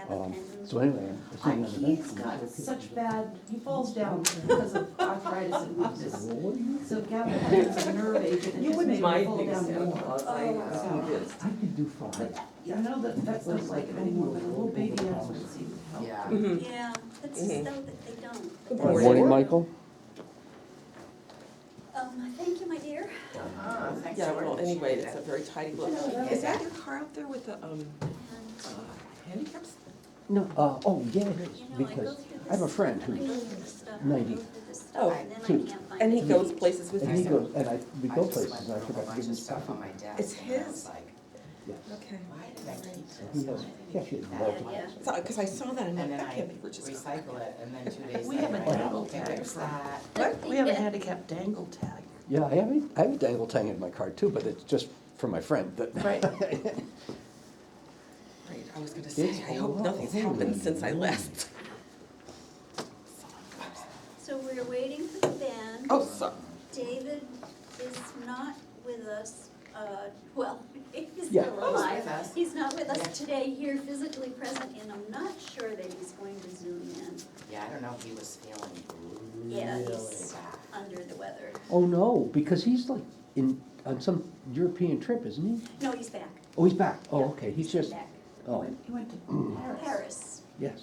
So anyway, I'm saying He's got such bad, he falls down because of arthritis and lupus. So gabapentin's a nerve agent, and You just wouldn't makes him mind fall being down Santa more. Claus, I convinced. I could do fine. But I know that vets don't like it anymore, but a little baby animal seems to help. Yeah. Mhm. Yeah, it's Mhm. so that they don't. Good But morning. Morning, Michael. thank you, my dear. Thanks Yeah, for well, sharing anyway, that. it's a very tidy look. Is that your car out there with the, handicaps? No, oh, yeah, it is, You know, I go because through I have a this- friend I go who's, through this stuff, 90. I go through this stuff, Oh, and then I two. can't find And he it. goes places with and he you? goes, and we I go just places, went and I through a forgot to bunch give him of stuff on coffee. my desk. It's and I was his? like, Yeah, Okay. why did I keep he this? has, he actually has Yeah, multiple. yeah. Because I saw that and And then that I can't be Rich's car. recycle it, and then 2 days We later, have a I go, dangle okay, tag where's for- that? What? We have a Yeah. handicap dangle tag. Yeah, I have a dangle tag in my car too, but it's just for my friend. Right. Right, I was gonna say, It's I hope a nothing's lot. happened since I left. So we're waiting for the band. Oh, sorry. David is not with us, well, he's Yeah. still Oh, he's alive. with us. He's not with Yeah. us today here physically present, and I'm not sure that he's going to Zoom in. Yeah, I don't know if he was feeling Yeah, really he's bad. under the weather. Oh, no, because he's like on some European trip, isn't he? No, he's back. Oh, he's back. Oh, Yeah, okay, he's been just, back. oh, He went to Paris. Paris. yes.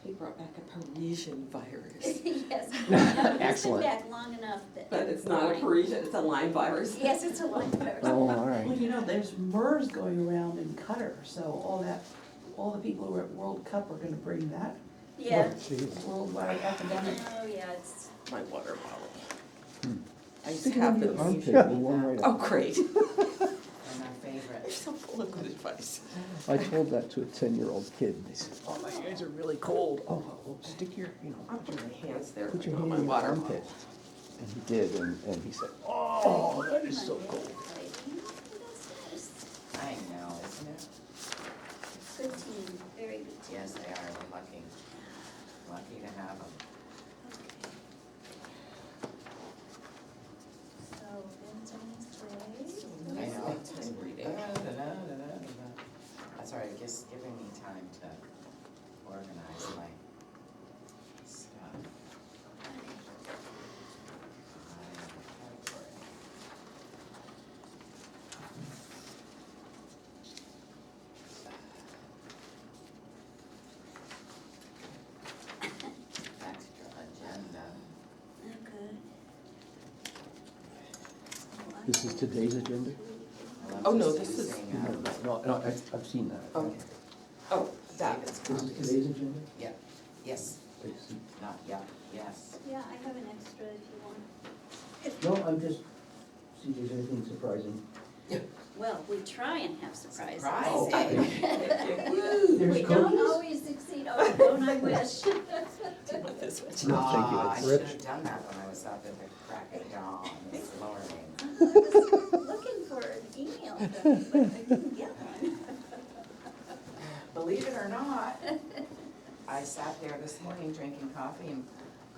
He brought back a Parisian virus. Yes. No, he's been Excellent. back long enough that. But it's not a Parisian, it's a Lyme virus. Yes, it's a Lyme virus. Oh, all Well, right. you know, there's MERS going around in Qatar, so all the people who are at World Cup are gonna bring that Yeah. worldwide epidemic. Oh, yeah, it's, My water bottle. Hmm. I just Stick it in happened. your armpit, we'll warm right Oh, up. great. And my You're favorite. so full of good advice. I told that to a 10-year-old kid, and they said, oh, my hands are really cold. Oh, well, stick your, I'll put my hands there. put your on hand my in your water armpit. bottle. And he did, and he said, oh, that is so cold. I know, isn't it? good team, very good team. Yes, they are, we're lucky. Lucky to have them. So, Ben's on his way. I know. Time reading. That's all right, just giving me time to organize my stuff. Extra agenda. Okay. This is today's agenda? I love Oh, no, just this is- using, No, I've seen that. Okay. Oh, that. David's This is copies. today's agenda? Yeah, yes, I see. not, yeah, yes. Yeah, I have an extra if you want. No, I'm just, see if there's anything surprising. Well, we try and have surprises. Surprising. There's We don't cookies? always succeed, oh, don't I wish? This one. No, thank you, I it's should rich. have done that when I was up at the crack of dawn this morning. I was looking for an email from you, but I didn't get one. Believe it or not, I sat there this morning drinking coffee and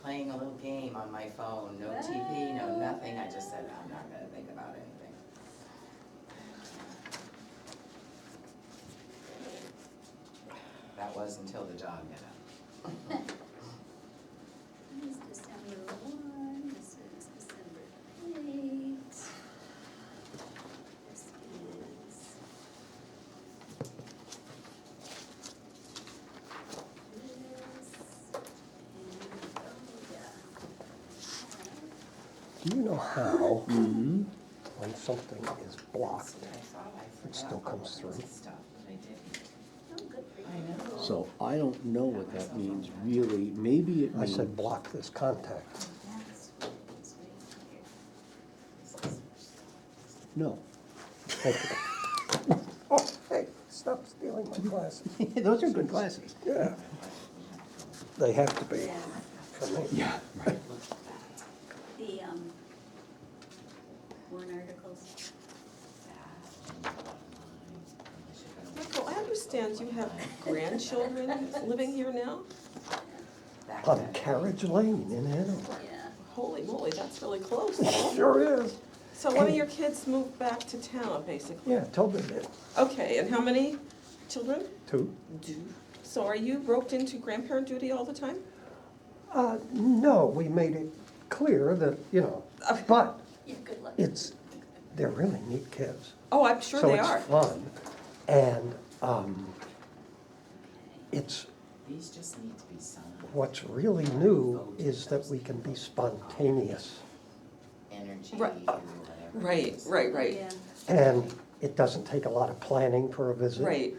playing a little game on my phone. No TV, no nothing. I just said, I'm not gonna think about anything. That was until the dog got up. This is December 1, this is December 8. This is. Do you know how, Mm-hmm. when something is blocked, I thought I It still forgot comes all through. this stuff, but I didn't. Oh, good for you. I know. So I don't know what that means, really. Maybe it I means. said block this contact. That's what it's right here. This is- No. Thank you. Oh, hey, stop stealing my glasses. Those are good glasses. Yeah, they have to be Yeah, for me. Yeah, right. the, warrant articles. Michael, I understand you have grandchildren living here now? Back On then. Carriage Lane in Hanover. Yeah. Holy moly, that's really close. huh? Sure is. So one of your kids moved back to town, basically? Yeah, Tobin did. Okay, and how many children? 2. Do. So are you roped into grandparent duty all the time? No, we made it clear that, but Yeah, good luck. they're really neat kids. Oh, I'm sure they are. So it's fun, and it's, These just need to be signed. what's really new is that we can be spontaneous. Energy, Right. whatever. Right, right. Yeah. And it doesn't take a lot of planning for a visit. Right.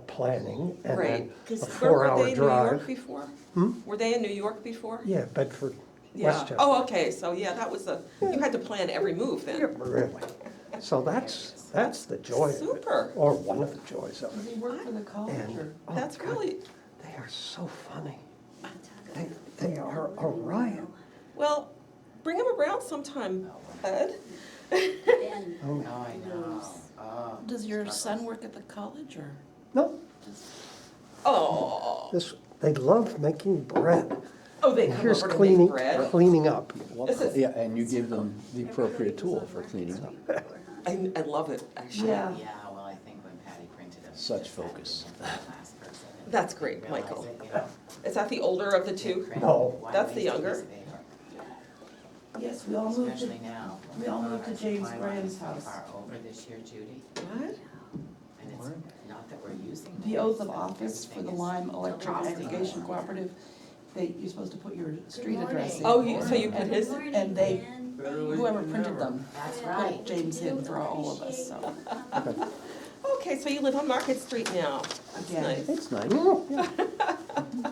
Planning, and then Right. a Where were 4-hour they in New York drive. before? Hmm? Were they in New York before? Yeah, Bedford, Yeah. Westchester. Oh, okay, so yeah, that was you had to plan every move Yeah, then. really. So that's the joy of it, Super. or one of the joys of Does it. he work for the college And, or? oh, That's God, really, they are so funny. They are a riot. well, bring them around sometime, Ed. Ben Oh, Oh, I know. knows. Oh. Does your son work at the college or? no, Oh, they love making bread. oh, they come Here's over to make cleaning, bread. cleaning up. This is- Yeah, and you give them the appropriate tool for cleaning up. I love it, actually. Yeah. Yeah, well, I think when Patty printed them. Such just had to focus. be the class person and That's great, realize Michael. it, you know. Is that the older of the two? Print, No. why That's the waste a younger. piece of paper? Yes, we all moved to, Especially now. we all moved to James My Graham's wife is house. far over this year, Judy, What? and it's not that we're using. The them, oath of but office for the everything is Lyme Electric costing Aggregation more. Cooperative, you're supposed to put your street morning. address in. Oh, so you put And- his, Morning, And they- Ben. Whoever printed them That's Yeah. right. put James in for all of us, so, okay, so you live on Market Street now. That's Again. nice. It's nice.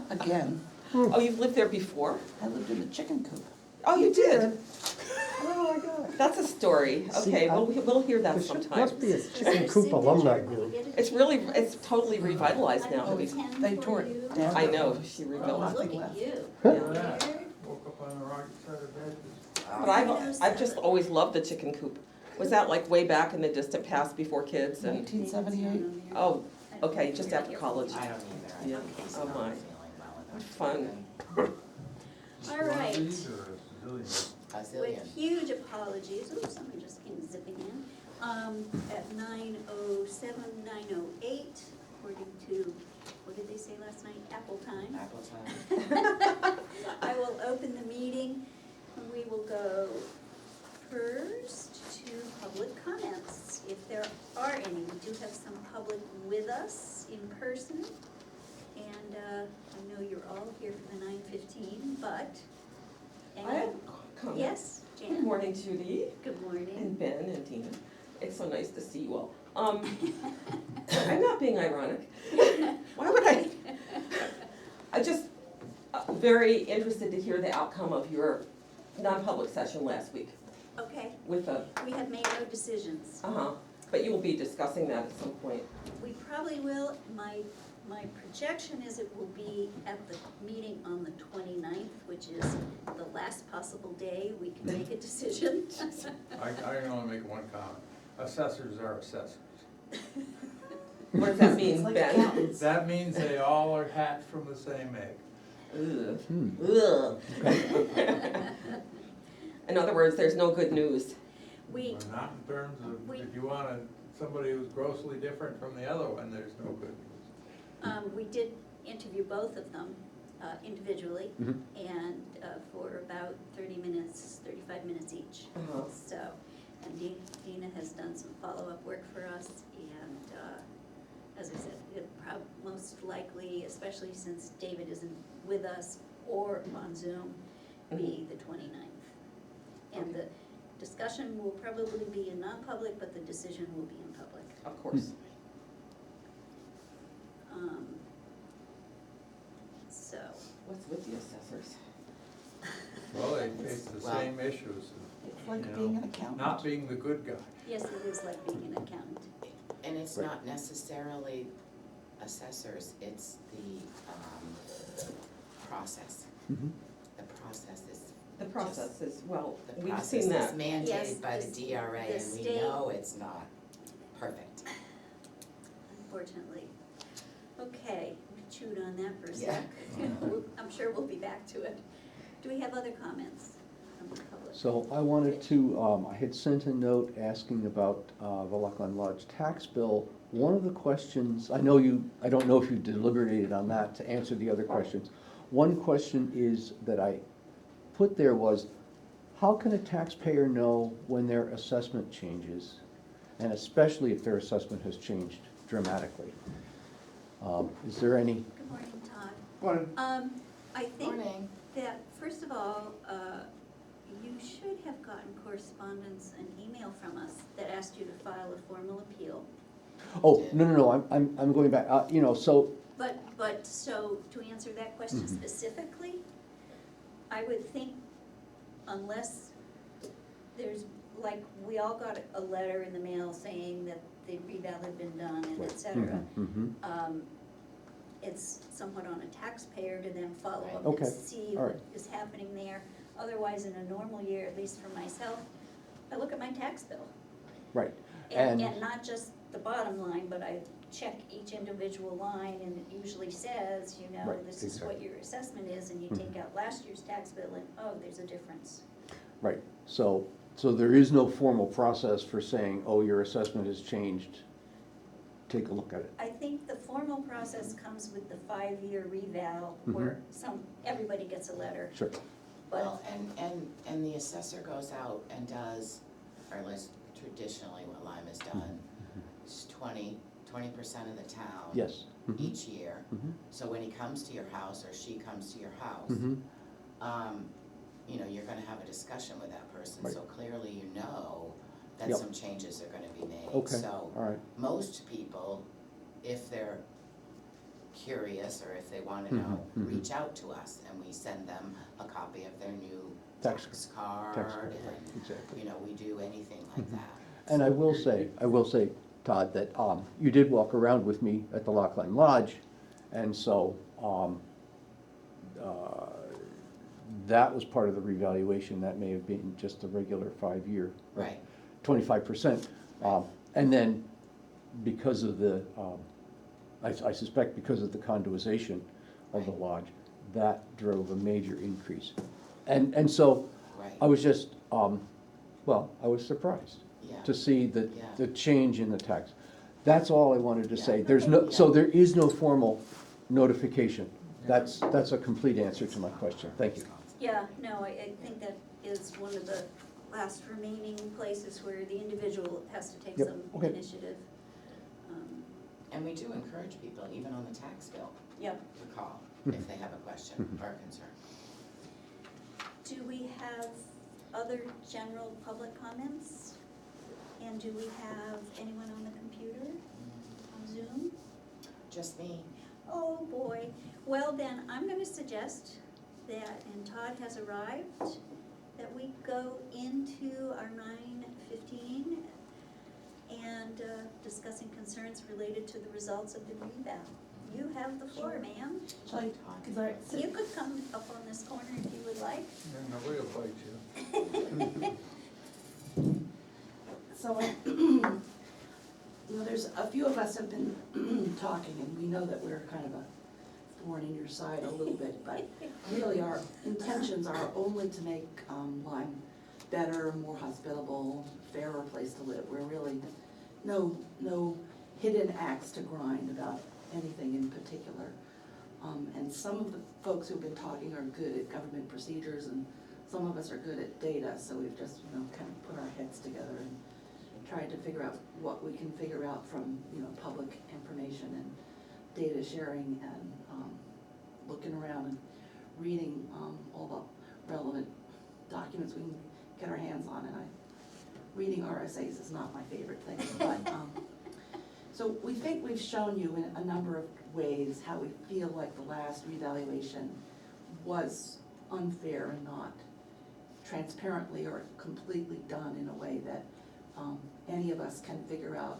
again, Oh, you've lived there before? I lived in the chicken coop. Oh, you did? Oh, my God. That's a story. See, Okay, I- we'll hear that There should- sometime. must be a Is chicken there coop alumni signature when you group. get it? It's really, it's totally revitalized now. Oh, they tore it down. I know, she Oh, rebuilt it. look at you. Yeah. There. Woke up on the right side of bed. But I've just always loved the chicken coop. Was that like way back in the distant past before kids and, 1978. oh, okay, just after college. I don't either. I Yeah. think he's Oh, not my. feeling well enough. Fun. All right. These are a zillion. A With zillion. huge apologies, ooh, someone just came zipping in, at 9:07, 9:08, according to, what did they say last night, Apple time. Apple time. I will open the meeting, and we will go first to public comments, if there are any. We do have some public with us in person, and I know you're all here for the 9:15, but. I have a comment. Yes, Good Jan, morning, Judy, good morning. and Ben, and Tina. It's so nice to see you all. I'm not being ironic. Why would I? I'm just very interested to hear the outcome of your non-public session last week Okay, with the, we have made no decisions. but you will be discussing that at some point. We probably will, my projection is it will be at the meeting on the 29th, which is the last possible day we can make a decision. I can only make one comment. Assessors are assessors. What does that It's mean, like Ben? accountants. That means they all are hatched from the same egg. Ugh. Hmm. Ugh. In other words, there's no good news. We, But not in terms of, We- if you want somebody who's grossly different from the other one, there's no good news. we did interview both of them individually, Mhm. and for about 30 minutes, 35 minutes each. Uh-huh. So, and Dina has done some follow-up work for us, and as I said, it most likely, especially since David isn't with us or on Zoom, be the 29th. And the discussion will probably be in non-public, but the decision will be in public. Of course. So, What's with the assessors? Well, they face the Well- same issues, It's like You know, being an accountant. not being the good guy. yes, it is like being an accountant. And it's Right. not necessarily assessors, it's the process. Mhm. The process is, The process is, well, the we've process seen is that. Yes, mandated by the the DRA, and we state- know it's not perfect. Unfortunately. Okay, we chewed on that for a Yeah. sec. I'm sure we'll be back to it. Do we have other comments from from the public. So I wanted to, I had sent a note asking about the Lockland Lodge tax bill. One of the questions, I don't know if you deliberated on that to answer the other questions. One question is that I put there was, how can a taxpayer know when their assessment changes? And especially if their assessment has changed dramatically. Is there any? Good morning, Todd. Morning. I think Morning. that, first of all, you should have gotten correspondence, an email from us that asked you to file a formal appeal. Oh, no, I'm going back, so, But, so, to answer that question Mhm. specifically, I would think unless there's, like, we all got a letter in the mail saying that the reval had been done and et cetera. mhm. It's somewhat on a taxpayer to then follow up Okay, and see all what right. is happening there. Otherwise, in a normal year, at least for myself, I look at my tax bill. Right, And and, not just the bottom line, but I check each individual line, and it usually says, Right, this is what exactly. your assessment is, and you Mhm. take out last year's tax bill, and, oh, there's a difference. right, so there is no formal process for saying, oh, your assessment has changed, take a look at it. I think the formal process comes with the 5-year reval, where everybody gets a letter, Sure, but, Well, and the assessor goes out and does, or at least traditionally what Lyme has done, it's 20% of the town. yes. Mhm. Each year. Mhm. So when he comes to your house or she comes to your house, Mhm. you're gonna have a discussion with that person, Right. so clearly you know that Yep. some changes are gonna be made. Okay, So all right, most people, if they're curious or if they wanna know, Mhm, mhm. reach out to us and we send them a copy of their new Tax tax card tax card, and, right, exactly. we do anything like Mhm. that. And I will say, Todd, that you did walk around with me at the Lockland Lodge, and so that was part of the revaluation. That may have been just the regular 5-year. Right. 25%. Right. And then because of the, I suspect because of the conduization of the Right. lodge, that drove a major increase. And so Right. I was just, I was surprised Yeah. to see Yeah. the change in the tax. That's all I wanted to say. Yeah. There's Okay. so there is no formal notification. That's a complete answer to my question. Thank you. yeah, no, I think that is one of the last remaining places where the individual has to take Yep, some okay. initiative. And we do encourage people, even on the tax bill, Yep. to call if they have a question or a concern. Do we have other general public comments? And do we have anyone on the computer, on Zoom? Just me. Oh, boy. Well, then, I'm gonna suggest that, and Todd has arrived, that we go into our 9:15 and discussing concerns related to the results of the reval. You have the floor, Sure. ma'am. Shall I, cause I, You could come up on this corner if you would like. Yeah, nobody will fight you. so, there's, a few of us have been talking, and we know that we're kind of a thorn in your side a little bit, but really our intentions are only to make Lyme better, more hospitable, fairer place to live. We're really, no hidden axe to grind about anything in particular. And some of the folks who've been talking are good at government procedures, and some of us are good at data, so we've just, kind of put our heads together and tried to figure out what we can figure out from, public information and data sharing and, looking around and reading, all the relevant documents we can get our hands on, and reading RSAs is not my favorite thing, but, so we think we've shown you in a number of ways how we feel like the last revaluation was unfair and not transparently or completely done in a way that any of us can figure out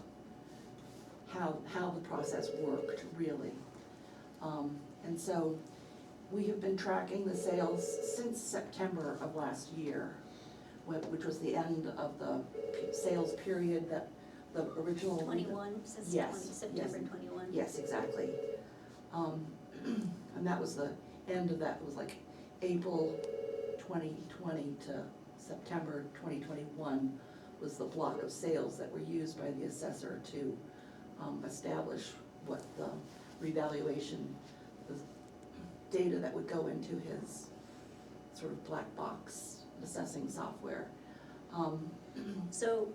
how the process worked, really. And so we have been tracking the sales since September of last year, which was the end of the sales period that the original. 21, since Yes, September yes. 21. Yes, exactly. And that was the end of that, it was like April 2020 to September 2021 was the block of sales that were used by the assessor to establish what the revaluation, the data that would go into his sort of black box assessing software. So,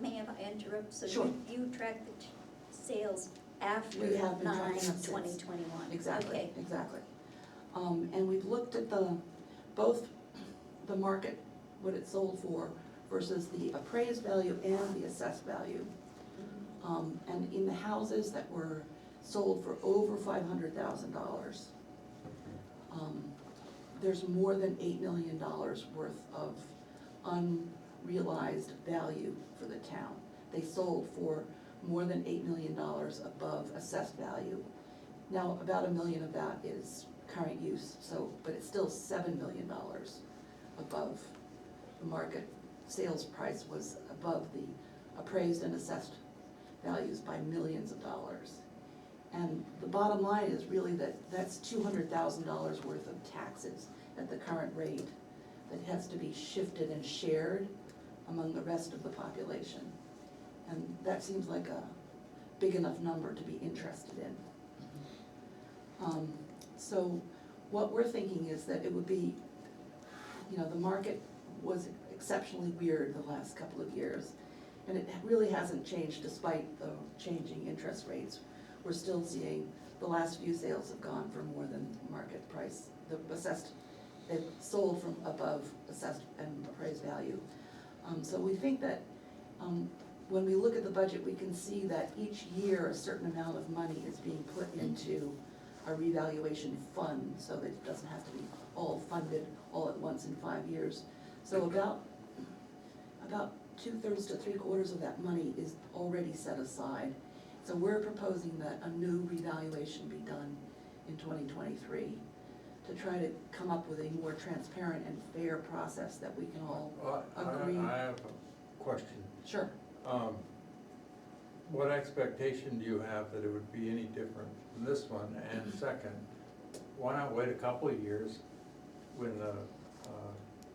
may I interrupt? So Sure. you track the sales after We have been tracking them since. 9/2021? Exactly, Okay. exactly. And we've looked at both the market, what it sold for, versus the appraised value and the assessed value. And in the houses that were sold for over $500,000, there's more than $8 million worth of unrealized value for the town. They sold for more than $8 million above assessed value. Now, about $1 million of that is current use, so, but it's still $7 million above the market. Sales price was above the appraised and assessed values by millions of dollars. And the bottom line is really that that's $200,000 worth of taxes at the current rate that has to be shifted and shared among the rest of the population. And that seems like a big enough number to be interested in. So what we're thinking is that it would be, you know, the market was exceptionally weird the last couple of years, and it really hasn't changed despite the changing interest rates. We're still seeing the last few sales have gone for more than market price. The assessed, they've sold from above assessed and appraised value. So we think that when we look at the budget, we can see that each year a certain amount of money is being put into a revaluation fund, so that it doesn't have to be all funded all at once in 5 years. So about 2/3 to 3/4 of that money is already set aside. So we're proposing that a new revaluation be done in 2023 to try to come up with a more transparent and fair process that we can all agree. I have a question. Sure. What expectation do you have that it would be any different from this one? And second, why not wait a couple of years when the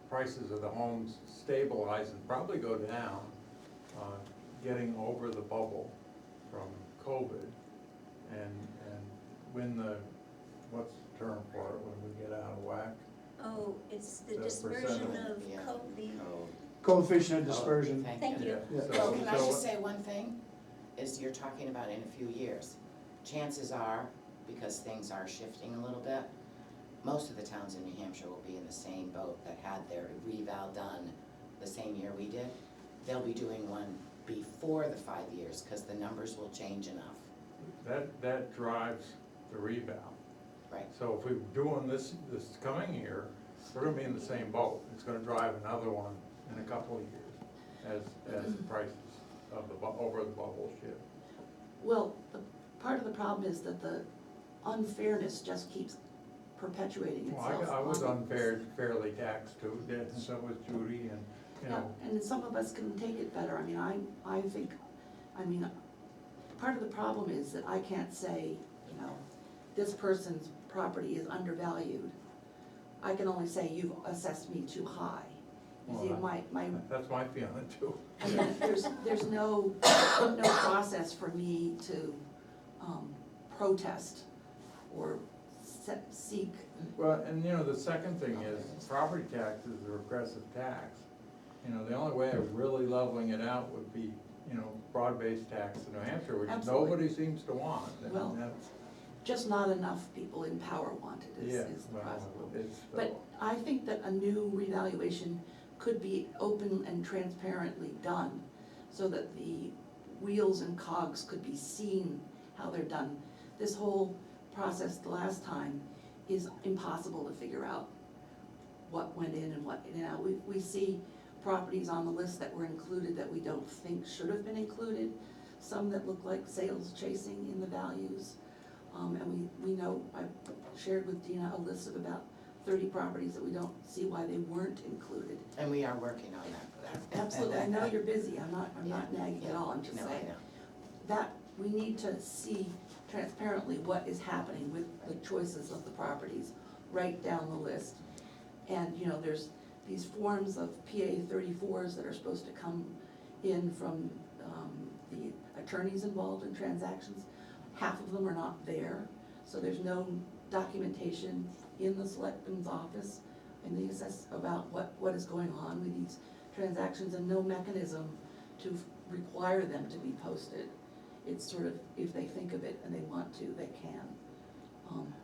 prices of the homes stabilize and probably go down, getting over the bubble from COVID, and when the, what's the term for it, when we get out of whack? Oh, it's the The dispersion percentage. of Yeah. the, Oh, Coefficient of dispersion. thank you. Yeah. Well, can I So- just say one thing, is you're talking about in a few years. Chances are, because things are shifting a little bit, most of the towns in New Hampshire will be in the same boat that had their reval done the same year we did. They'll be doing one before the 5 years, cause the numbers will change enough, That drives the reval. right? So if we're doing this coming year, we're gonna be in the same boat. It's gonna drive another one in a couple of years as the prices of the, over the bubble shift. Well, part of the problem is that the unfairness just keeps perpetuating Well, itself. I was on- fairly taxed too, and so was Judy, and, you Yeah, know, and some of us can take it better. I mean, I think, part of the problem is that I can't say, you know, this person's property is undervalued. I can only say you've assessed me too high. You see, Well, my, that's my feeling too. and then there's no process for me to protest or seek. Well, and you know, the second thing is, property tax is a regressive tax. You know, the only way of really leveling it out would be, you know, broad-based tax in New Hampshire, which Absolutely. nobody seems to want. And Well, that's, Just not enough people in power want it, yeah, is the well, problem. it's. But I think that a new revaluation could be open and transparently done, so that the wheels and cogs could be seen how they're done. This whole process the last time is impossible to figure out what went in and what, you know, we see properties on the list that were included that we don't think should have been included, some that look like sales chasing in the values. And we know, I shared with Dina a list of about 30 properties that we don't see why they weren't included. And we are working on that. Absolutely, I know you're busy, I'm not nagging at all, I'm just No, I saying know. that we need to see transparently what is happening with the choices of the properties right down the list. And, you know, there's these forms of PA 34s that are supposed to come in from the attorneys involved in transactions. Half of them are not there, so there's no documentation in the selectman's office and the assess about what is going on with these transactions, and no mechanism to require them to be posted. It's sort of, if they think of it and they want to, they can.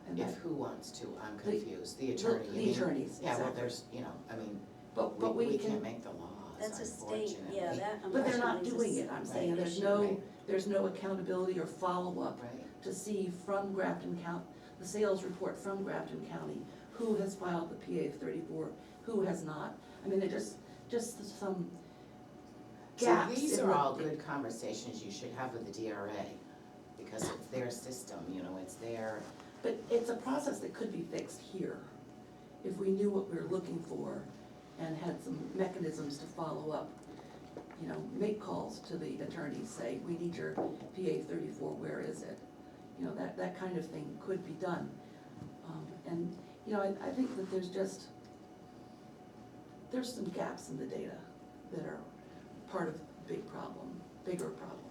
And If that, who wants to, I'm The- confused, the attorney, you the mean? attorneys, Yeah, well, exactly. there's, you know, I mean, but we we can, can't make the laws, That's a state, unfortunately. yeah, that but they're not unfortunately is doing a it, I'm state saying, issue. there's no accountability or follow-up Right, to see from Grafton County, the sales report from Grafton County, who has filed the PA 34, who has not. I mean, they're just some so gaps. these in are the- all good conversations you should have with the DRA, because it's their system, you know, it's their, But it's a process that could be fixed here, if we knew what we were looking for and had some mechanisms to follow up. You know, make calls to the attorneys, say, we need your PA 34, where is it? You know, that kind of thing could be done. And, you know, I think that there's some gaps in the data that are part of the bigger problem.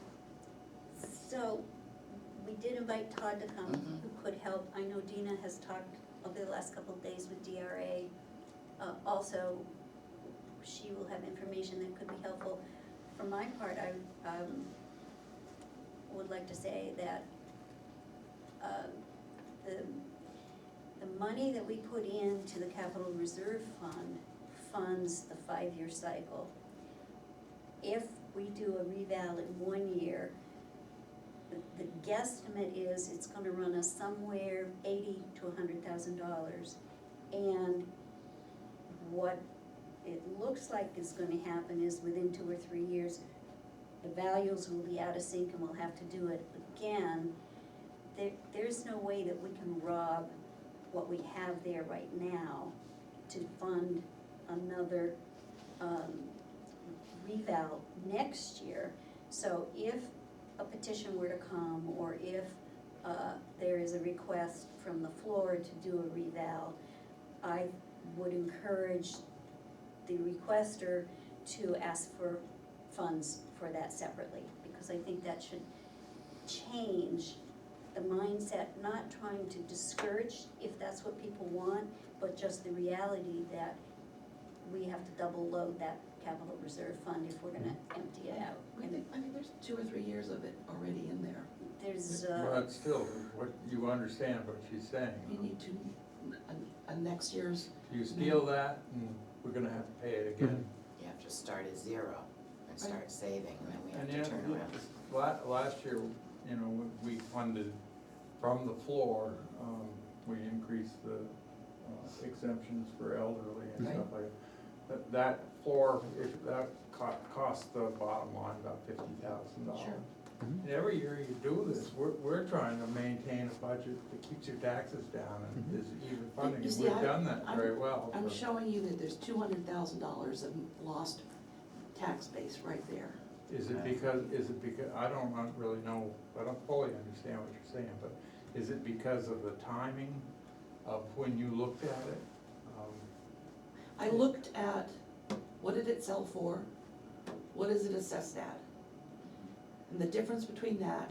So, we did invite Todd to come, Mhm. who could help. I know Dina has talked over the last couple of days with DRA. Also, she will have information that could be helpful. For my part, I would like to say that the money that we put into the capital reserve fund funds the 5-year cycle. If we do a reval in 1 year, the guesstimate is it's gonna run us somewhere $80,000 to $100,000. And what it looks like is gonna happen is within 2 or 3 years, the values will be out of sync and we'll have to do it again. There's no way that we can rob what we have there right now to fund another reval next year. So if a petition were to come, or if there is a request from the floor to do a reval, I would encourage the requester to ask for funds for that separately, because I think that should change the mindset, not trying to discourage if that's what people want, but just the reality that we have to double load that capital reserve fund if we're gonna empty it out. I think there's 2 or 3 years of it already in there. There's, But still, what, you understand what she's saying. You need to, next year's, You steal that, and we're gonna have to pay it again. you have to start at zero and start saving, and then we And have to turn around. last year, you know, we funded from the floor, we increased the exemptions for elderly and stuff like that. That floor, that cost the bottom line about $50,000. Sure. And every year you do this, we're trying to maintain a budget that keeps your taxes down and is even funding, You and see, we've done that very well. I'm for- showing you that there's $200,000 of lost tax base right there. Is it because, I don't really know, I don't fully understand what you're saying, but is it because of the timing of when you looked at it? I looked at, what did it sell for? What is it assessed at? And the difference between that,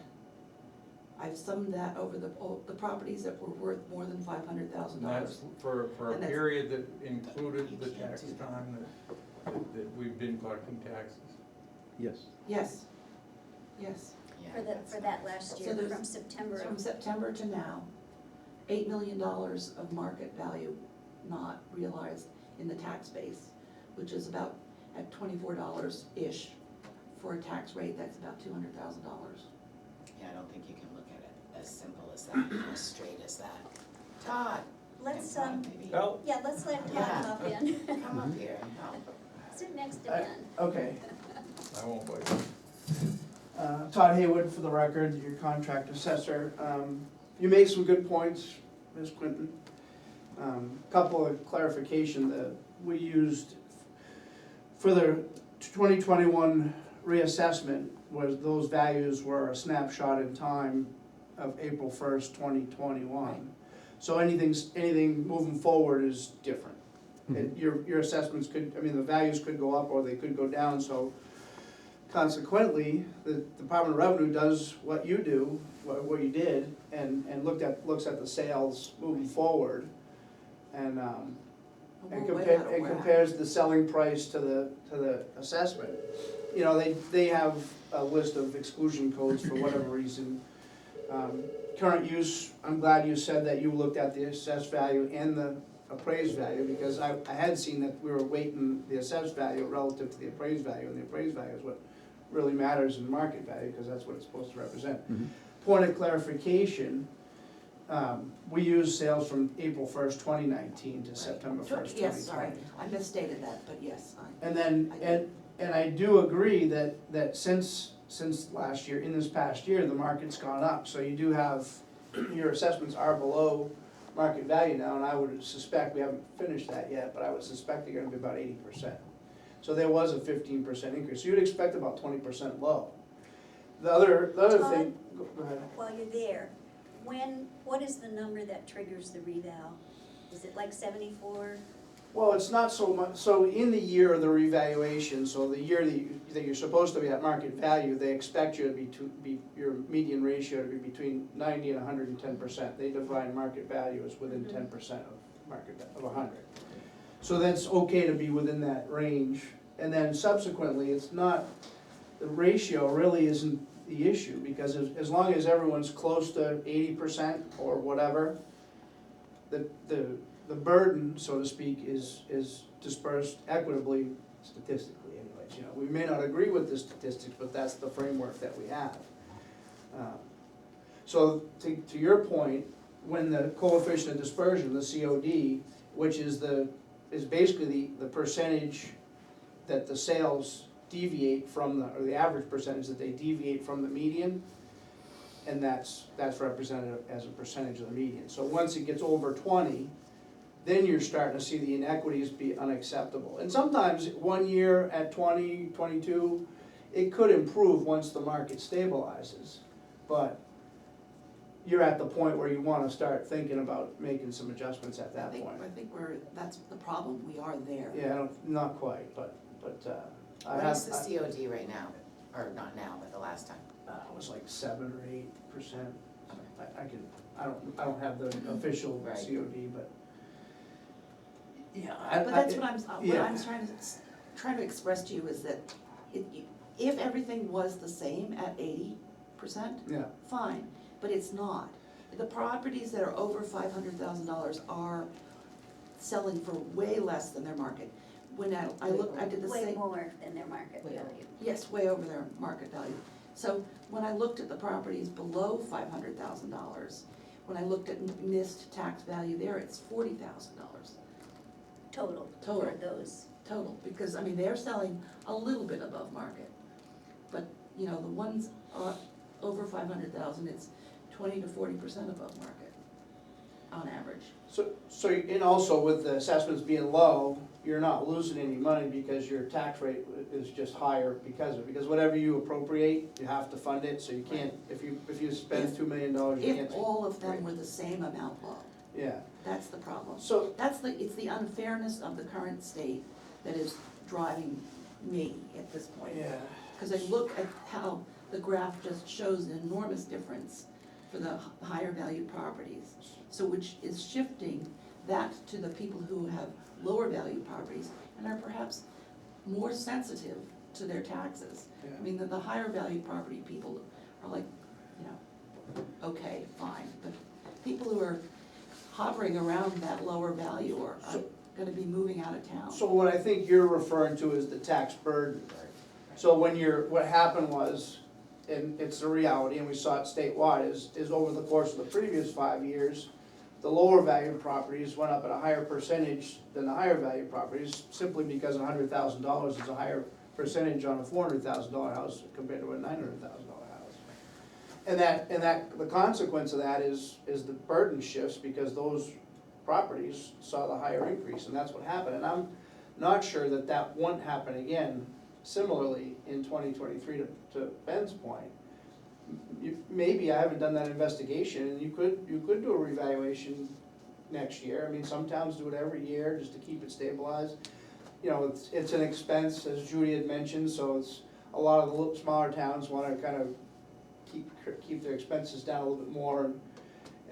I've summed that over the properties that were worth more than $500,000. And that's for a And that's- period that included the You can't tax do that. time that we've been collecting taxes. Yes. Yes, yes. Yeah, for that's that not last So year, there's- from September From of, September to now, $8 million of market value not realized in the tax base, which is about at $24-ish. For a tax rate, that's about $200,000. Yeah, I don't think you can look at it as simple as that, as straight as that. Todd? let's, can Todd maybe yeah, let's let Todd Yeah. hop in. come up here and help. Sit next to Ben. Okay, I won't wait. Todd Haywood, for the record, your contract assessor. You made some good points, Ms. Quinton. Couple of clarification that we used for the 2021 reassessment was those values were a snapshot in time of April 1st, 2021. So anything moving forward is different. And your assessments could, I mean, the values could go up or they could go down, so consequently, the Department of Revenue does what you do, what you did, and looks at the sales moving forward, and We're way out of whack. compares the selling price to the assessment. You know, they have a list of exclusion codes for whatever reason. Current use, I'm glad you said that you looked at the assessed value and the appraised value, because I had seen that we were weighting the assessed value relative to the appraised value, and the appraised value is what really matters in market value, because that's what it's supposed to represent. Point of clarification, we use sales from April 1st, 2019 to September 1st, 2020. Yes, sorry, I misstated that, but yes. And then, and I do agree that since last year, in this past year, the market's gone up, so you do have, your assessments are below market value now, and I would suspect, we haven't finished that yet, but I would suspect they're gonna be about 80%. So there was a 15% increase, so you'd expect about 20% low. The other thing, go ahead. While you're there, what is the number that triggers the reval? Is it like 74? Well, it's not so much, so in the year of the revaluation, so the year that you're supposed to be at market value, they expect you to be your median ratio to be between 90 and 110%. They define market value as within 10% of market, of 100. So that's okay to be within that range, and then subsequently, it's not, the ratio really isn't the issue, because as long as everyone's close to 80% or whatever, the burden, so to speak, is dispersed equitably statistically anyways. You know, we may not agree with the statistics, but that's the framework that we have. So to your point, when the coefficient of dispersion, the COD, which is basically the percentage that the sales deviate from or the average percentage that they deviate from the median, and that's represented as a percentage of the median. So once it gets over 20, then you're starting to see the inequities be unacceptable. And sometimes 1 year at 20, 22, it could improve once the market stabilizes. But you're at the point where you wanna start thinking about making some adjustments at that point. I think that's the problem, we are there. Yeah, not quite, but I What have. is the COD right now? Or not now, but the last time? It was like 7 or 8%. I don't have the official Right. COD, but. Yeah. But that's what I'm yeah. trying to express to you is that if everything was the same at 80%, Yeah, fine, but it's not. The properties that are over $500,000 are selling for way less than their market. When I looked, I did the same. Way more than their market Way value. Yes, way over their market value. So when I looked at the properties below $500,000, when I looked at missed tax value there, it's $40,000 Total Total. for those. total. Because, I mean, they're selling a little bit above market. But, you know, the ones over 500,000, it's 20 to 40% above market on average. so, and also with the assessments being low, you're not losing any money because your tax rate is just higher because of it. Because whatever you appropriate, you have to fund it, so you can't, if you spend $2 million, you can't. If all of them were the same amount low, Yeah, that's the problem. so, It's the unfairness of the current state that is driving me at this point. yeah. Because I look at how the graph just shows an enormous difference for the higher valued properties. So which is shifting that to the people who have lower valued properties and are perhaps more sensitive to their taxes. Yeah. I mean, the higher valued property people are like, you know, okay, fine, but people who are hovering around that lower value are gonna be moving out of town. So what I think you're referring to is the tax burden. So what happened was, and it's a reality, and we saw it statewide, is over the course of the previous 5 years, the lower value properties went up at a higher percentage than the higher value properties, simply because $100,000 is a higher percentage on a $400,000 house compared to a $900,000 house. And the consequence of that is the burden shifts, because those properties saw the higher increase, and that's what happened. And I'm not sure that won't happen again similarly in 2023, to Ben's point. Maybe I haven't done that investigation, and you could do a revaluation next year. I mean, some towns do it every year just to keep it stabilized. You know, it's an expense, as Judy had mentioned, so it's, a lot of the smaller towns wanna kind of keep their expenses down a little bit more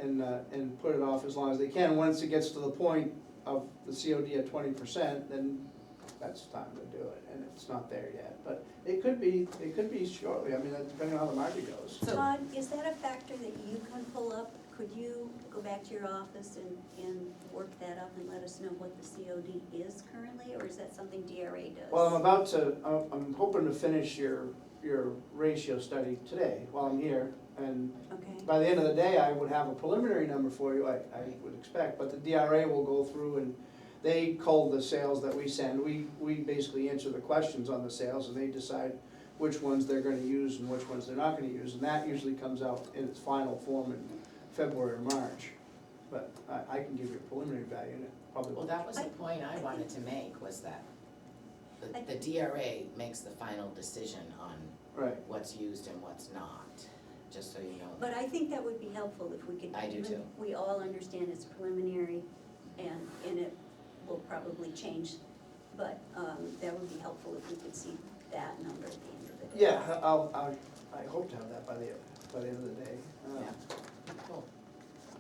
and put it off as long as they can. Once it gets to the point of the COD at 20%, then that's time to do it, and it's not there yet. But it could be shortly, I mean, depending on how the market goes. So- Todd, is that a factor that you can pull up? Could you go back to your office and work that up and let us know what the COD is currently, or is that something DRA does? Well, I'm hoping to finish your ratio study today while I'm here, and Okay, by the end of the day, I would have a preliminary number for you, I would expect, but the DRA will go through and they cull the sales that we send. We basically answer the questions on the sales, and they decide which ones they're gonna use and which ones they're not gonna use, and that usually comes out in its final form in February or March. But I can give you a preliminary value, and it probably Well, will. that was the point I wanted to make, was that the DRA makes the final decision on Right, what's used and what's not, just so you know. but I think that would be helpful if we could. I do too. We all understand it's preliminary and it will probably change, but that would be helpful if we could see that number at the end of the day. yeah, I hope to have that by the end of the day. Yeah. Cool.